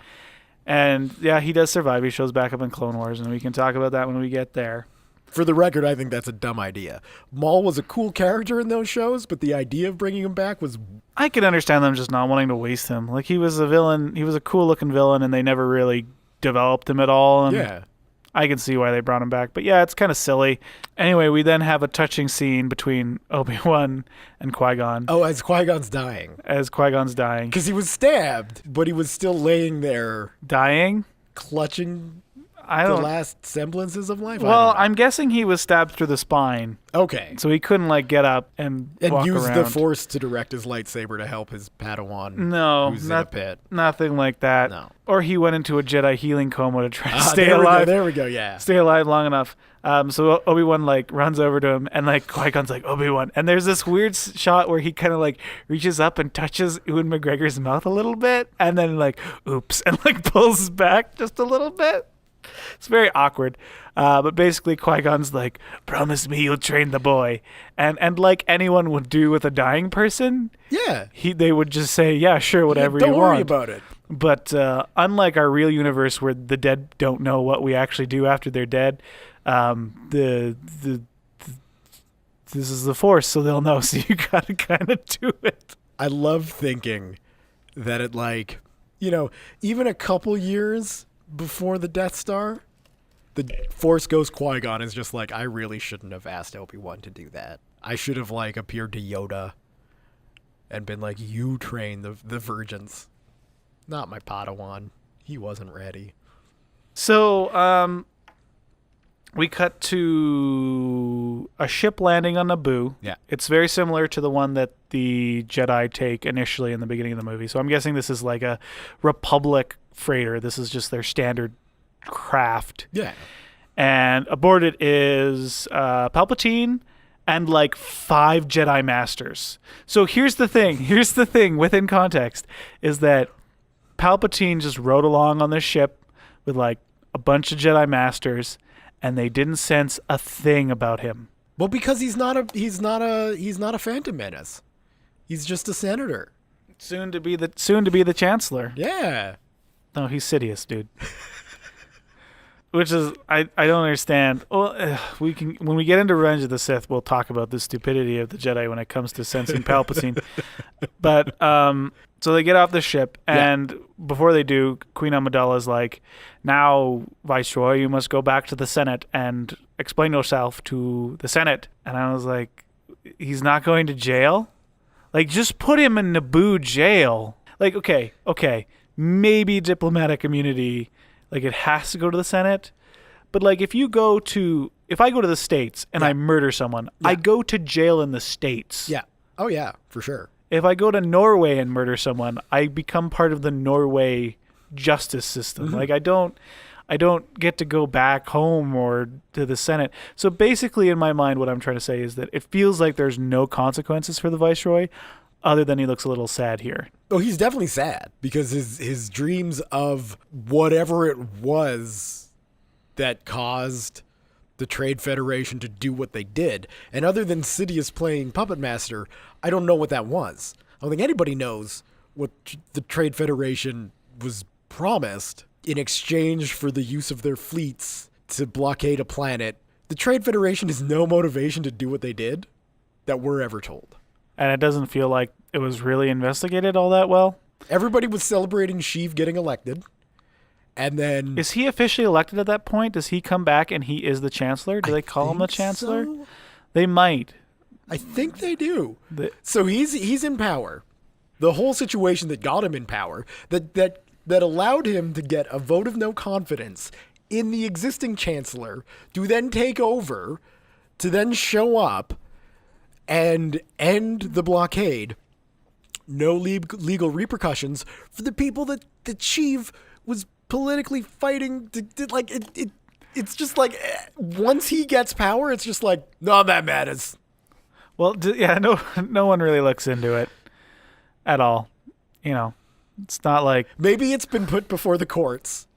S1: And yeah, he does survive. He shows back up in Clone Wars, and we can talk about that when we get there.
S2: For the record, I think that's a dumb idea. Maul was a cool character in those shows, but the idea of bringing him back was...
S1: I can understand them just not wanting to waste him. Like, he was a villain. He was a cool-looking villain, and they never really developed him at all. And
S2: yeah.
S1: I can see why they brought him back. But yeah, it's kind of silly. Anyway, we then have a touching scene between Obi-Wan and Qui-Gon.
S2: Oh, as Qui-Gon's dying.
S1: Because
S2: he was stabbed, but he was still laying there.
S1: Dying?
S2: Clutching the last semblances of life?
S1: Well, I'm guessing he was stabbed through the spine.
S2: Okay.
S1: So he couldn't, like, get up and walk
S2: use
S1: around.
S2: the Force to direct his lightsaber to help his Padawan who's in a pit.
S1: Nothing like that.
S2: No.
S1: Or he went into a Jedi healing coma to try to stay alive.
S2: There we go, yeah.
S1: Stay alive long enough. So Obi-Wan, like, runs over to him, and, like, Qui-Gon's like, Obi-Wan. And there's this weird shot where he kind of, like, reaches up and touches Ewan McGregor's mouth a little bit, and then, like, oops, and, like, pulls back just a little bit. It's very awkward. But basically Qui-Gon's like, promise me you'll train the boy. And like anyone would do with a dying person, they would just say, yeah, sure, whatever you want.
S2: Don't worry about it.
S1: But unlike our real universe where the dead don't know what we actually do after they're dead, this is the Force, so they'll know. So you gotta kind of do it.
S2: I love thinking that it, like, you know, even a couple years before the Death Star, the Force Ghost Qui-Gon is just like, I really shouldn't have asked Obi-Wan to do that. I should have, like, appeared to Yoda and been like, you train the virgins. Not my Padawan. He wasn't ready.
S1: So, we cut to a ship landing on Naboo.
S2: Yeah.
S1: It's very similar to the one that the Jedi take initially in the beginning of the movie. So I'm guessing this is like a Republic freighter. This is just their standard craft.
S2: Yeah.
S1: And aboard it is Palpatine and like 5 Jedi Masters. So here's the thing within context is that Palpatine just rode along on this ship with like a bunch of Jedi Masters, and they didn't sense a thing about him.
S2: Well, because he's not a Phantom Menace. He's just a senator.
S1: Soon to be the Chancellor.
S2: Yeah.
S1: No, he's Sidious, dude. Which is I don't understand. Well, when we get into Revenge of the Sith, we'll talk about the stupidity of the Jedi when it comes to sensing Palpatine. But so they get off the ship, and before they do, Queen Amidala's like, now, Viceroy, you must go back to the Senate and explain yourself to the Senate. And I was like, he's not going to jail? Like, just put him in Naboo jail. Like, okay, maybe diplomatic immunity, like it has to go to the Senate. But like, if I go to the States and I murder someone, I go to jail in the States.
S2: Yeah. Oh yeah, for sure.
S1: If I go to Norway and murder someone, I become part of the Norway justice system. Mm-hmm. Like I don't get to go back home or to the Senate. So basically in my mind, what I'm trying to say is that it feels like there's no consequences for the Viceroy other than he looks a little sad here.
S2: Oh, he's definitely sad because his dreams of whatever it was that caused the Trade Federation to do what they did. And other than Sidious playing Puppet Master, I don't know what that was. I don't think anybody knows what the Trade Federation was promised in exchange for the use of their fleets to blockade a planet. The Trade Federation has no motivation to do what they did that we're ever told.
S1: And it doesn't feel like it was really investigated all that well.
S2: Everybody was celebrating Sheev getting elected. And then...
S1: Is he officially elected at that point? Does he come back and he is the Chancellor? Do they call him the Chancellor?
S2: So.
S1: They might.
S2: I think they do. So he's in power. The whole situation that got him in power, that allowed him to get a vote of no confidence in the existing Chancellor, to then take over, to then show up and end the blockade. No legal repercussions for the people that Sheev was politically fighting. It's just like, once he gets power, it's just like, none of that matters.
S1: Well, no one really looks into it at all. You know, it's not like...
S2: Maybe it's been put before the courts,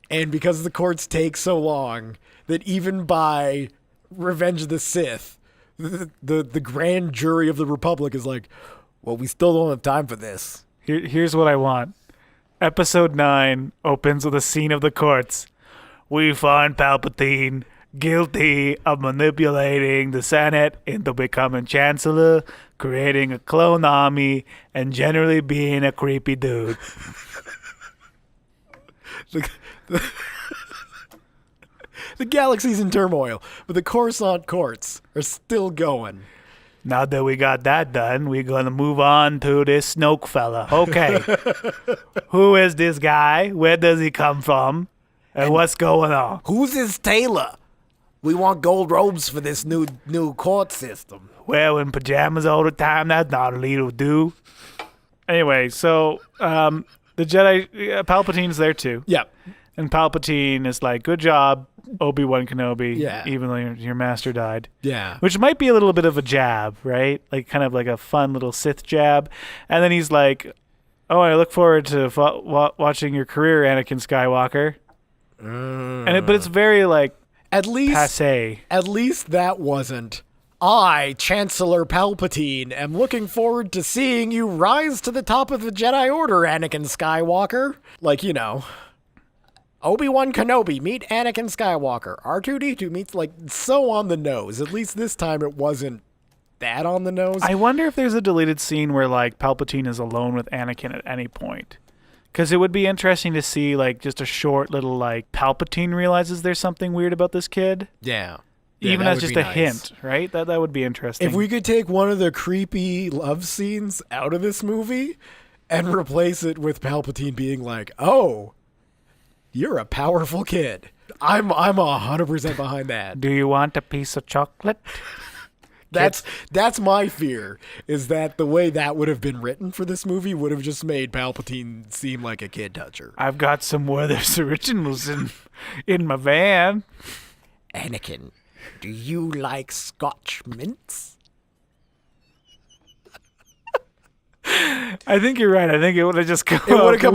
S2: and because the courts take so long, that even by Revenge of the Sith, the grand jury of the Republic is like, well, we still don't have time for this.
S1: Here's what I want. Episode 9 opens with a scene of the courts. We find Palpatine guilty of manipulating the Senate into becoming Chancellor, creating a clone army, and generally being a creepy dude.
S2: The galaxy's in turmoil, but the Coruscant courts are still going.
S1: Now that we got that done, we're going to move on to this Snoke fella. Okay. Who is this guy? Where does he come from? And what's going on?
S2: Who's his tailor? We want gold robes for this new court system.
S1: Wearing pajamas all the time, that's not a little do. Anyway, so the Jedi, Palpatine's there too.
S2: Yeah.
S1: And Palpatine is like, good job, Obi-Wan Kenobi,
S2: yeah.
S1: Even though your master died.
S2: Yeah.
S1: Which might be a little bit of a jab, right? Like kind of like a fun little Sith jab. And then he's like, oh, I look forward to watching your career, Anakin Skywalker. But it's very like passé.
S2: At least that wasn't, I, Chancellor Palpatine, am looking forward to seeing you rise to the top of the Jedi Order, Anakin Skywalker. Like, you know... Obi-Wan Kenobi, meet Anakin Skywalker. R2-D2 meets, like, so on the nose. At least this time it wasn't that on the nose.
S1: I wonder if there's a deleted scene where, like, Palpatine is alone with Anakin at any point. Because it would be interesting to see, like, just a short little, like, Palpatine realizes there's something weird about this kid.
S2: Yeah.
S1: Even as just a hint, right? That would be interesting.
S2: If we could take one of the creepy love scenes out of this movie and replace it with Palpatine being like, oh... You're a powerful kid. I'm 100% behind that.
S1: Do you want a piece of chocolate?
S2: That's my fear, is that the way that would have been written for this movie would have just made Palpatine seem like a kid toucher.
S1: I've got some Werther's Originals in my van.
S2: Anakin, do you like Scotch mints?
S1: I think you're right. I think it would have just come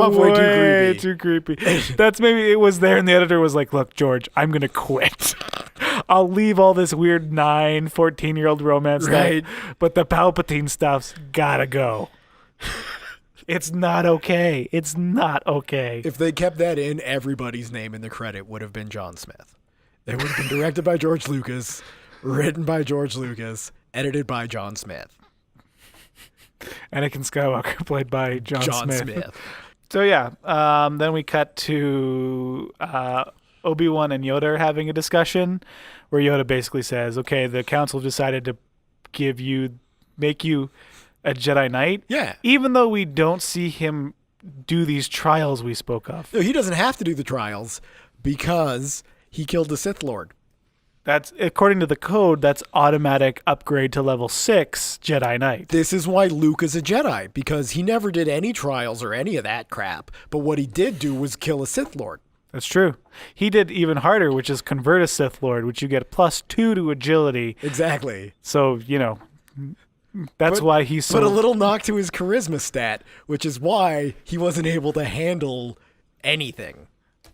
S2: up way
S1: too creepy. That's maybe it was there, and the editor was like, look, George, I'm going to quit. I'll leave all this weird 14-year-old romance
S2: right.
S1: stuff, but the Palpatine stuff's got to go. It's not okay. It's not okay.
S2: If they kept that in, everybody's name in the credit would have been John Smith. They would have been directed by George Lucas, written by George Lucas, edited by John Smith.
S1: Anakin Skywalker, played by John
S2: Smith.
S1: So yeah, then we cut to Obi-Wan and Yoda are having a discussion where Yoda basically says, okay, the council decided to make you a Jedi Knight.
S2: Yeah.
S1: Even though we don't see him do these trials we spoke of.
S2: No, he doesn't have to do the trials because he killed the Sith Lord.
S1: That's, according to the code, that's automatic upgrade to level 6 Jedi Knight.
S2: This is why Luke is a Jedi, because he never did any trials or any of that crap. But what he did do was kill a Sith Lord.
S1: That's true. He did even harder, which is convert a Sith Lord, which you get +2 to agility.
S2: Exactly.
S1: So, you know, That's why he's so...
S2: But a little knock to his charisma stat, which is why he wasn't able to handle anything.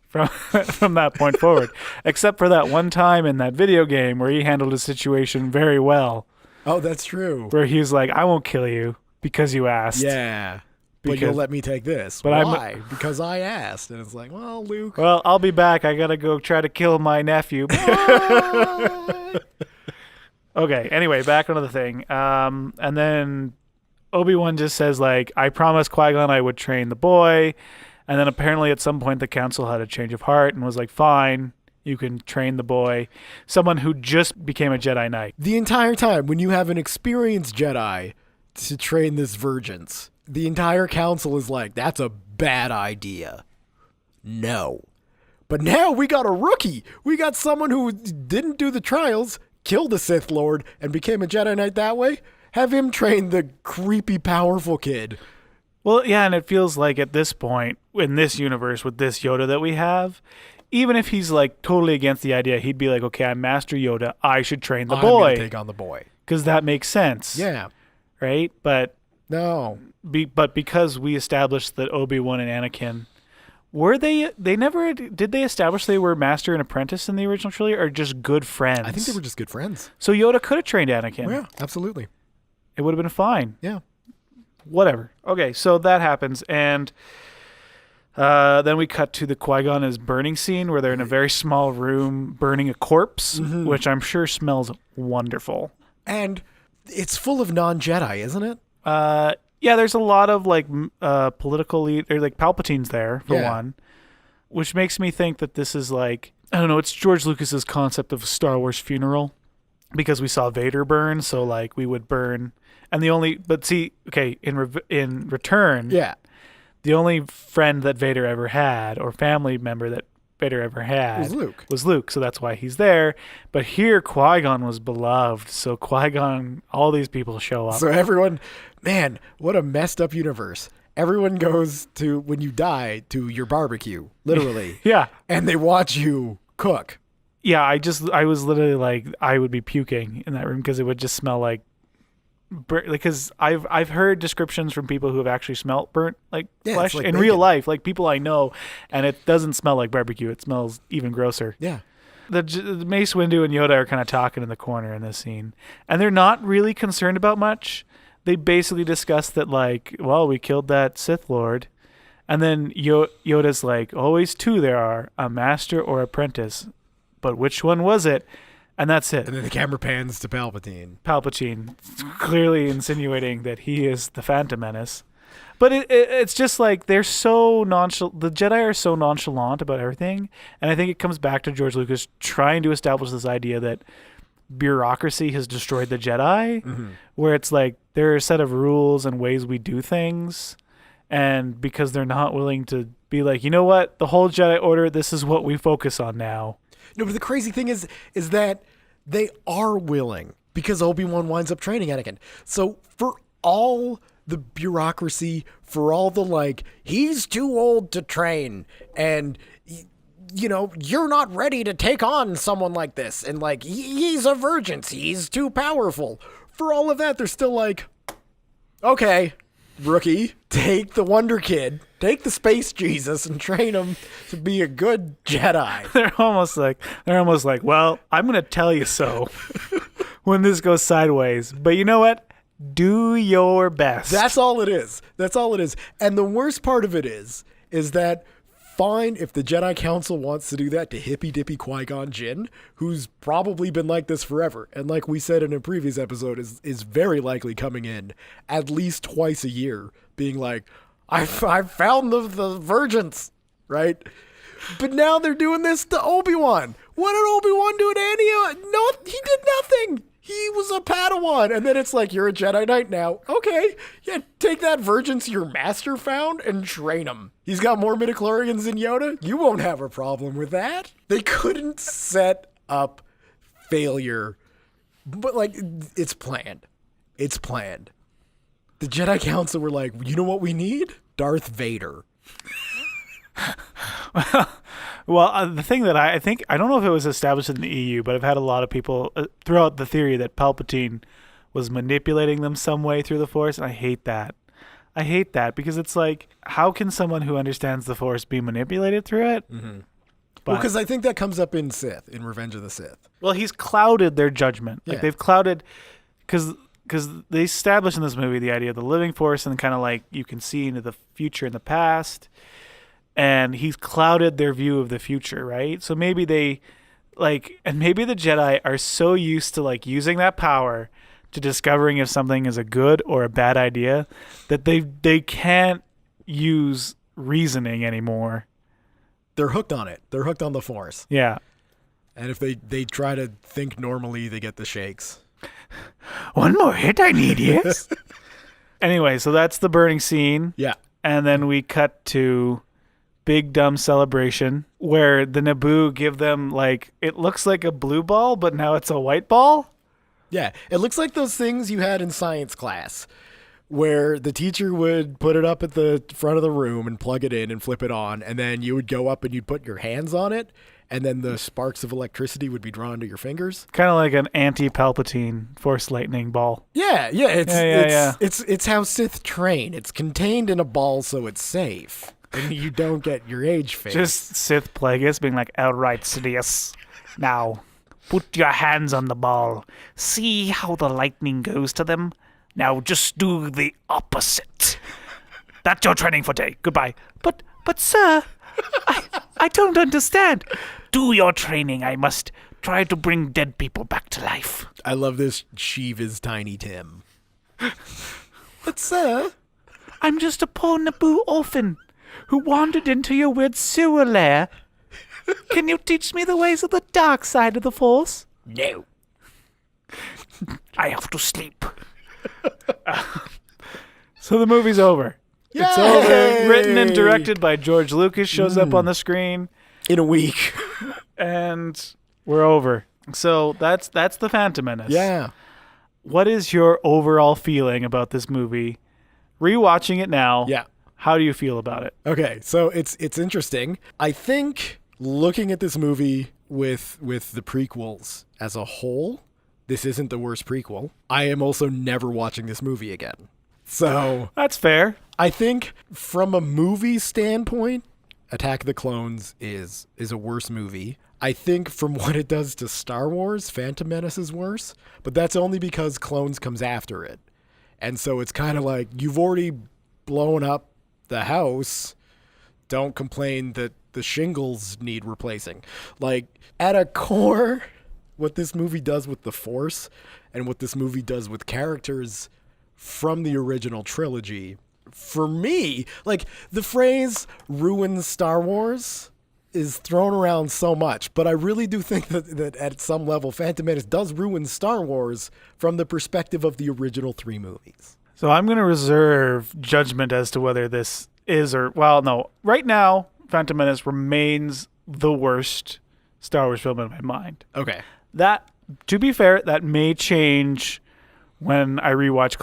S1: From that point forward. Except for that one time in that video game where he handled a situation very well.
S2: Oh, that's true.
S1: Where he was like, I won't kill you because you asked.
S2: Yeah. But you'll let me take this.
S1: But
S2: why? Because I asked. And it's like, well, Luke.
S1: Well, I'll be back. I got to go try to kill my nephew. Okay, anyway, back onto the thing. And then Obi-Wan just says, like, I promised Qui-Gon I would train the boy. And then apparently at some point the council had a change of heart and was like, fine, you can train the boy. Someone who just became a Jedi Knight.
S2: The entire time, when you have an experienced Jedi to train this virgins, the entire council is like, that's a bad idea. No. But now we got a rookie. We got someone who didn't do the trials, killed a Sith Lord, and became a Jedi Knight that way. Have him train the creepy, powerful kid.
S1: Well, yeah, and it feels like at this point, in this universe, with this Yoda that we have, even if he's like totally against the idea, he'd be like, okay, I'm Master Yoda, I should train the boy.
S2: I'm gonna take on the boy.
S1: Because that makes sense.
S2: Yeah.
S1: Right? But
S2: no.
S1: But because we established that Obi-Wan and Anakin, did they establish they were master and apprentice in the original trilogy, or just good friends?
S2: I think they were just good friends.
S1: So Yoda could have trained Anakin.
S2: Yeah, absolutely.
S1: It would have been fine.
S2: Yeah.
S1: Whatever. Okay, so that happens, and then we cut to the Qui-Gon is burning scene where they're in a very small room burning a corpse, which I'm sure smells wonderful.
S2: And it's full of non-Jedi, isn't it?
S1: Yeah, there's a lot of like political lead, or like Palpatine's there for one, which makes me think that this is like, I don't know, it's George Lucas's concept of a Star Wars funeral, because we saw Vader burn, so like we would burn. And in return, the only friend that Vader ever had, or family member that Vader ever had, was Luke. So that's why he's there. But here, Qui-Gon was beloved. So Qui-Gon, all these people show up.
S2: So everyone, man, what a messed up universe. Everyone goes to, when you die, to your barbecue, literally.
S1: Yeah.
S2: And they watch you cook.
S1: Yeah, I was literally like, I would be puking in that room because it would just smell like, because I've heard descriptions from people who have actually smelt burnt flesh in real life, like people I know, and it doesn't smell like barbecue. It smells even grosser.
S2: Yeah.
S1: The Mace Windu and Yoda are kind of talking in the corner in this scene, and they're not really concerned about much. They basically discuss that, like, well, we killed that Sith Lord, and then Yoda's like, always two there are, a master or apprentice, but which one was it? And that's it.
S2: And then the camera pans to Palpatine.
S1: Palpatine, clearly insinuating that he is the Phantom Menace. But it's just like they're so nonchalant. The Jedi are so nonchalant about everything. And I think it comes back to George Lucas trying to establish this idea that bureaucracy has destroyed the Jedi, where it's like there are a set of rules and ways we do things. And because they're not willing to be like, you know what, the whole Jedi Order, this is what we focus on now.
S2: No, but the crazy thing is that they are willing, because Obi-Wan winds up training Anakin. So for all the bureaucracy, for all the like, he's too old to train, and you know, you're not ready to take on someone like this, and like he's a virgin, he's too powerful. For all of that, they're still like, okay, rookie, take the Wonder Kid, take the Space Jesus, and train him to be a good Jedi.
S1: They're almost like, well, I'm going to tell you so when this goes sideways. But you know what? Do your best.
S2: That's all it is. That's all it is. And the worst part of it is that fine if the Jedi Council wants to do that to hippy-dippy Qui-Gon Jinn, who's probably been like this forever, and like we said in a previous episode, is very likely coming in at least twice a year, being like, I found the virgins, right? But now they're doing this to Obi-Wan. What did Obi-Wan do to any of? No, he did nothing. He was a Padawan. And then it's like, you're a Jedi Knight now. Okay, yeah, take that virgins your master found and train him. He's got more midichlorians than Yoda. You won't have a problem with that. They couldn't set up failure. But, like, it's planned. It's planned. The Jedi Council were like, you know what we need? Darth Vader.
S1: Well, the thing that I think, I don't know if it was established in the EU, but I've had a lot of people throw out the theory that Palpatine was manipulating them some way through the Force, and I hate that. I hate that because it's like, how can someone who understands the Force be manipulated through it?
S2: Mm-hmm. Well, because I think that comes up in Sith, in Revenge of the Sith.
S1: Well, he's clouded their judgment. Like they've clouded, because they establish in this movie the idea of the living Force, and kind of like you can see into the future and the past, and he's clouded their view of the future, right? So maybe they and maybe the Jedi are so used to like using that power to discovering if something is a good or a bad idea that they can't use reasoning anymore.
S2: They're hooked on it. They're hooked on the Force.
S1: Yeah.
S2: And if they try to think normally, they get the shakes.
S1: One more hit I need, yes? Anyway, so that's the burning scene.
S2: Yeah.
S1: And then we cut to big dumb celebration where the Naboo give them like, it looks like a blue ball, but now it's a white ball.
S2: Yeah, it looks like those things you had in science class where the teacher would put it up at the front of the room and plug it in and flip it on, and then you would go up and you'd put your hands on it, and then the sparks of electricity would be drawn to your fingers.
S1: Kind of like an anti-Palpatine Force lightning ball.
S2: Yeah, it's how Sith train. It's contained in a ball so it's safe, and you don't get your age face.
S1: Just Sith Plagueis being like, all right, Sidious, now put your hands on the ball. See how the lightning goes to them? Now just do the opposite. That's your training for today. Goodbye. But sir, I don't understand. Do your training. I must try to bring dead people back to life.
S2: I love this Sheev is Tiny Tim. But sir,
S1: I'm just a poor Naboo orphan who wandered into your weird sewer lair. Can you teach me the ways of the dark side of the Force?
S2: No.
S1: I have to sleep. So the movie's over.
S2: Yay!
S1: It's over. Written and directed by George Lucas shows up on the screen.
S2: In a week.
S1: And we're over. So that's the Phantom Menace.
S2: Yeah.
S1: What is your overall feeling about this movie? Rewatching it now.
S2: Yeah.
S1: How do you feel about it?
S2: Okay, so it's interesting. I think looking at this movie with the prequels as a whole, this isn't the worst prequel. I am also never watching this movie again. So
S1: that's fair.
S2: I think from a movie standpoint, Attack of the Clones is a worse movie. I think from what it does to Star Wars, Phantom Menace is worse, but that's only because Clones comes after it. And so it's kind of like, you've already blown up the house. Don't complain that the shingles need replacing. Like, at a core, what this movie does with the Force and what this movie does with characters from the original trilogy, for me, like, the phrase ruin Star Wars is thrown around so much, but I really do think that at some level, Phantom Menace does ruin Star Wars from the perspective of the original 3 movies.
S1: So I'm going to reserve judgment as to whether this is no. Right now, Phantom Menace remains the worst Star Wars film in my mind.
S2: Okay.
S1: That, to be fair, that may change when I rewatch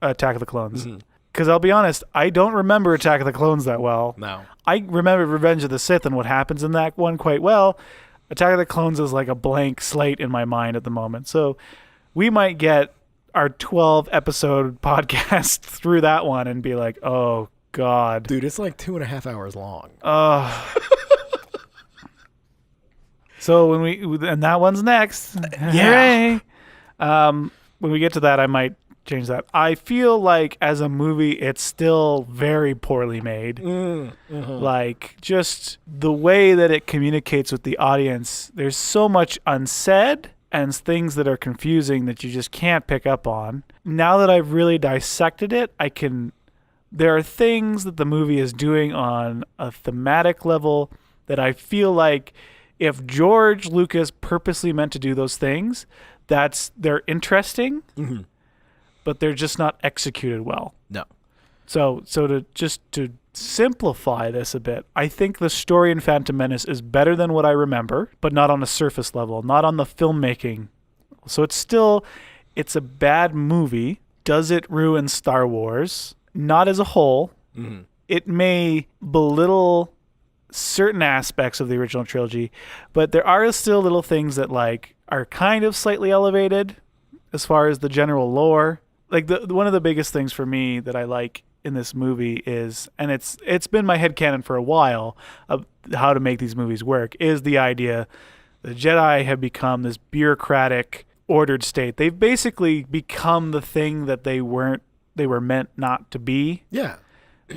S1: Attack of the Clones. Because I'll be honest, I don't remember Attack of the Clones that well.
S2: No.
S1: I remember Revenge of the Sith and what happens in that one quite well. Attack of the Clones is like a blank slate in my mind at the moment. So we might get our 12-episode podcast through that one and be like, oh, God.
S2: Dude, it's like 2.5 hours long.
S1: So and that one's next.
S2: Yeah.
S1: Hooray. When we get to that, I might change that. I feel like as a movie, it's still very poorly made. Like, just the way that it communicates with the audience, there's so much unsaid and things that are confusing that you just can't pick up on. Now that I've really dissected it, there are things that the movie is doing on a thematic level that I feel like if George Lucas purposely meant to do those things, they're interesting, but they're just not executed well.
S2: No.
S1: So to simplify this a bit, I think the story in Phantom Menace is better than what I remember, but not on a surface level, not on the filmmaking. So it's a bad movie. Does it ruin Star Wars? Not as a whole. It may belittle certain aspects of the original trilogy, but there are still little things that like are kind of slightly elevated as far as the general lore. Like one of the biggest things for me that I like in this movie is, and it's been my headcanon for a while of how to make these movies work, is the idea the Jedi have become this bureaucratic, ordered state. They've basically become the thing that they were meant not to be.
S2: Yeah.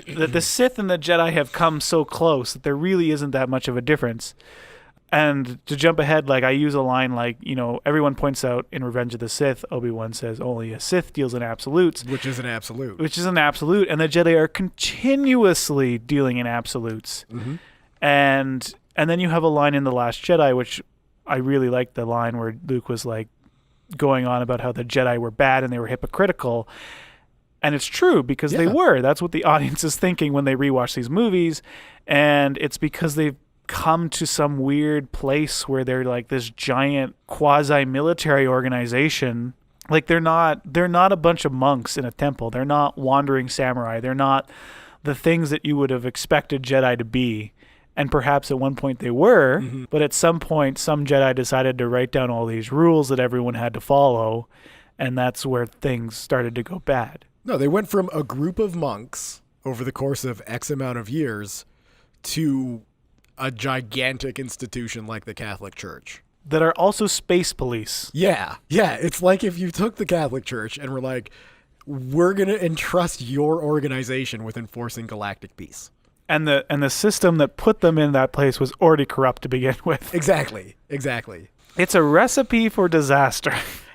S1: That the Sith and the Jedi have come so close that there really isn't that much of a difference. And to jump ahead, like I use a line like, everyone points out in Revenge of the Sith, Obi-Wan says only a Sith deals in absolutes.
S2: Which is an absolute.
S1: And the Jedi are continuously dealing in absolutes.
S2: Mm-hmm.
S1: And then you have a line in The Last Jedi, which I really like the line where Luke was like going on about how the Jedi were bad and they were hypocritical. And it's true because they were. That's what the audience is thinking when they rewatch these movies. And it's because they've come to some weird place where they're like this giant quasi-military organization. Like they're not a bunch of monks in a temple. They're not wandering samurai. They're not the things that you would have expected Jedi to be. And perhaps at one point they were, but at some point some Jedi decided to write down all these rules that everyone had to follow, and that's where things started to go bad.
S2: No, they went from a group of monks over the course of X amount of years to a gigantic institution like the Catholic Church.
S1: That are also space police.
S2: Yeah. It's like if you took the Catholic Church and were like, we're going to entrust your organization with enforcing galactic peace.
S1: And the system that put them in that place was already corrupt to begin with.
S2: Exactly.
S1: It's a recipe for disaster.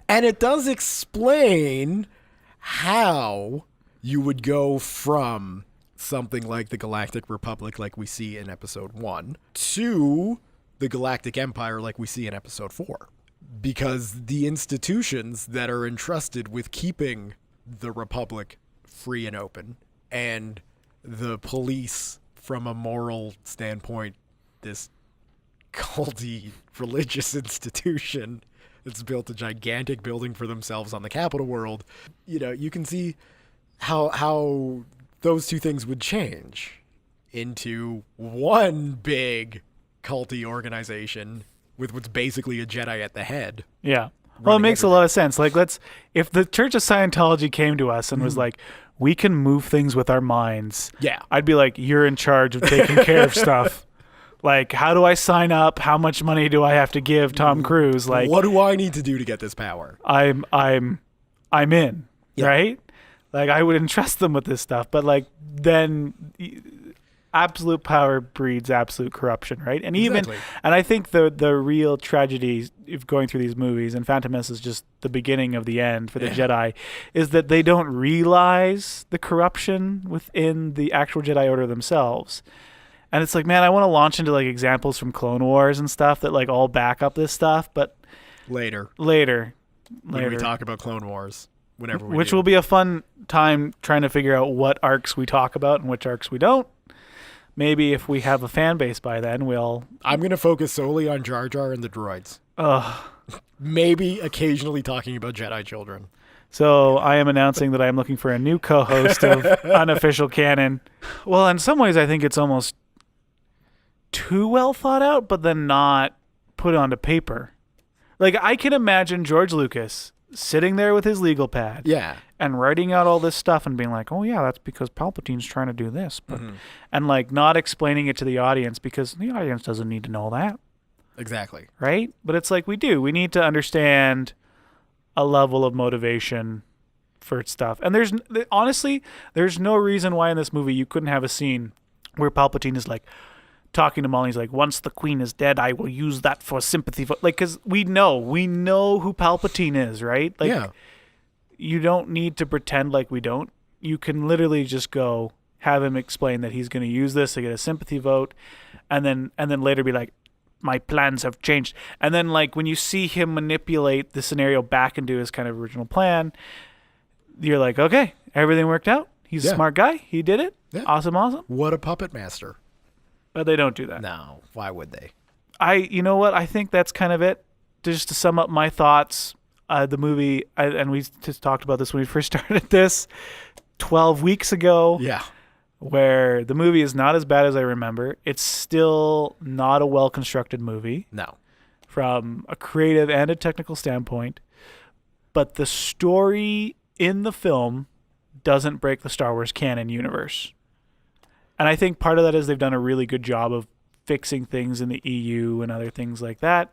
S2: And it does explain how you would go from something like the Galactic Republic like we see in Episode 1 to the Galactic Empire like we see in Episode 4. Because the institutions that are entrusted with keeping the Republic free and open, and the police from a moral standpoint, this culty religious institution that's built a gigantic building for themselves on the capital world, you can see how those two things would change into one big culty organization with what's basically a Jedi at the head.
S1: Yeah. Well, it makes a lot of sense. Like, if the Church of Scientology came to us and was like, we can move things with our minds.
S2: Yeah.
S1: I'd be like, you're in charge of taking care of stuff. Like, how do I sign up? How much money do I have to give Tom Cruise? Like,
S2: what do I need to do to get this power?
S1: I'm in, right? Like, I would entrust them with this stuff, but like, then absolute power breeds absolute corruption, right? And and I think the real tragedy of going through these movies, and Phantom Menace is just the beginning of the end for the Jedi, is that they don't realize the corruption within the actual Jedi Order themselves. And it's like, man, I want to launch into like examples from Clone Wars and stuff that like all back up this stuff, but
S2: later
S1: when
S2: we talk about Clone Wars,
S1: which will be a fun time trying to figure out what arcs we talk about and which arcs we don't. Maybe if we have a fan base by then, I'm
S2: going to focus solely on Jar Jar and the droids. Maybe occasionally talking about Jedi children.
S1: So I am announcing that I am looking for a new co-host of Unofficial Canon. Well, in some ways, I think it's almost too well thought out, but then not put onto paper. Like, I can imagine George Lucas sitting there with his legal pad.
S2: Yeah.
S1: And writing out all this stuff and being like, oh, yeah, that's because Palpatine's trying to do this. But, and, like, not explaining it to the audience because the audience doesn't need to know that.
S2: Exactly.
S1: Right? But it's like we do. We need to understand a level of motivation for stuff. And honestly, there's no reason why in this movie you couldn't have a scene where Palpatine is, like, talking to Maul. He's like, once the queen is dead, I will use that for sympathy. Like, because we know who Palpatine is, right? Like, you don't need to pretend like we don't. You can literally just go have him explain that he's going to use this to get a sympathy vote, and then later be like, my plans have changed. And then, like, when you see him manipulate the scenario back into his kind of original plan, you're like, okay, everything worked out. He's a smart guy. He did it. Yeah. Awesome.
S2: What a puppet master.
S1: But they don't do that.
S2: No. Why would they?
S1: You know what? I think that's kind of it. Just to sum up my thoughts, the movie, and we just talked about this when we first started this 12 weeks ago.
S2: Yeah.
S1: Where the movie is not as bad as I remember. It's still not a well-constructed movie.
S2: No.
S1: From a creative and a technical standpoint. but the story in the film doesn't break the Star Wars canon universe. And I think part of that is they've done a really good job of fixing things in the EU and other things like that.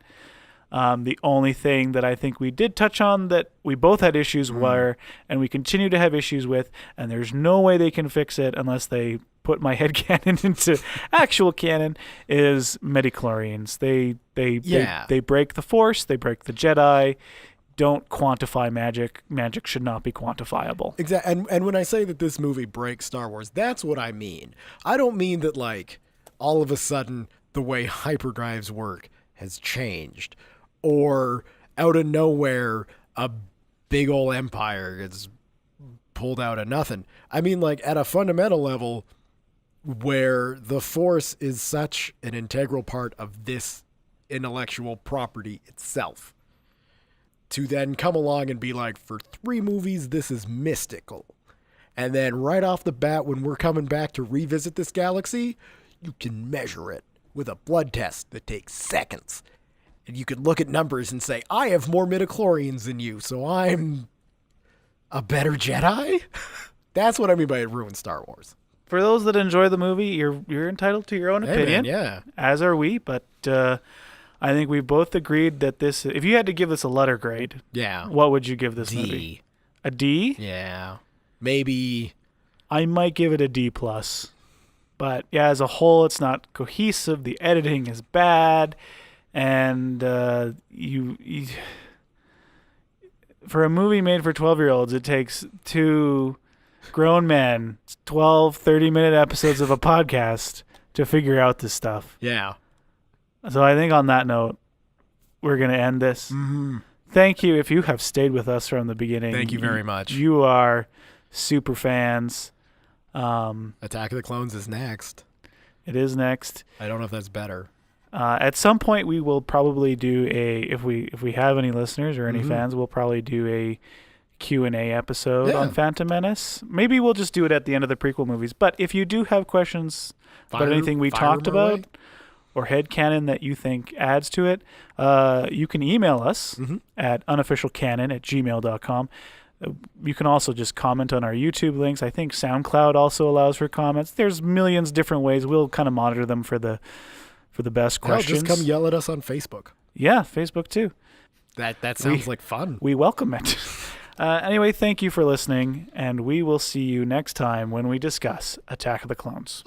S1: The only thing that I think we did touch on that we both had issues were, and we continue to have issues with, and there's no way they can fix it unless they put my headcanon into actual canon, is midichlorians. They break the Force, they break the Jedi, don't quantify magic. Magic should not be quantifiable.
S2: Exactly. And when I say that this movie breaks Star Wars, that's what I mean. I don't mean that, like, all of a sudden the way hyperdrives work has changed, or out of nowhere a big old empire gets pulled out of nothing. I mean, like, at a fundamental level, where the Force is such an integral part of this intellectual property itself, to then come along and be like, for 3 movies, this is mystical. And then right off the bat, when we're coming back to revisit this galaxy, you can measure it with a blood test that takes seconds. And you can look at numbers and say, I have more midichlorians than you, so I'm a better Jedi? That's what I mean by it ruined Star Wars.
S1: For those that enjoy the movie, you're entitled to your own opinion.
S2: Man, yeah.
S1: As are we, but I think we both agreed that this, if you had to give this a letter grade, what would you give this movie? A D?
S2: Yeah. Maybe.
S1: I might give it a D+. But yeah, as a whole, it's not cohesive. The editing is bad. And you for a movie made for 12-year-olds, it takes 2 grown men, 12, 30-minute episodes of a podcast to figure out this stuff.
S2: Yeah.
S1: So I think on that note, we're going to end this.
S2: Mm-hmm.
S1: Thank you if you have stayed with us from the beginning.
S2: Thank you very much.
S1: You are super fans.
S2: Attack of the Clones is next.
S1: It is next.
S2: I don't know if that's better.
S1: At some point, we will probably do if we have any listeners or any fans, we'll probably do a Q&A episode on Phantom Menace. Maybe we'll just do it at the end of the prequel movies. But if you do have questions about anything we talked about or headcanon that you think adds to it, you can email us at unofficialcanon@gmail.com. You can also just comment on our YouTube links. I think SoundCloud also allows for comments. There's millions different ways. We'll kind of monitor them for the best questions.
S2: Just come yell at us on Facebook.
S1: Yeah, Facebook too.
S2: That sounds like fun.
S1: We welcome it. Anyway, thank you for listening, and we will see you next time when we discuss Attack of the Clones.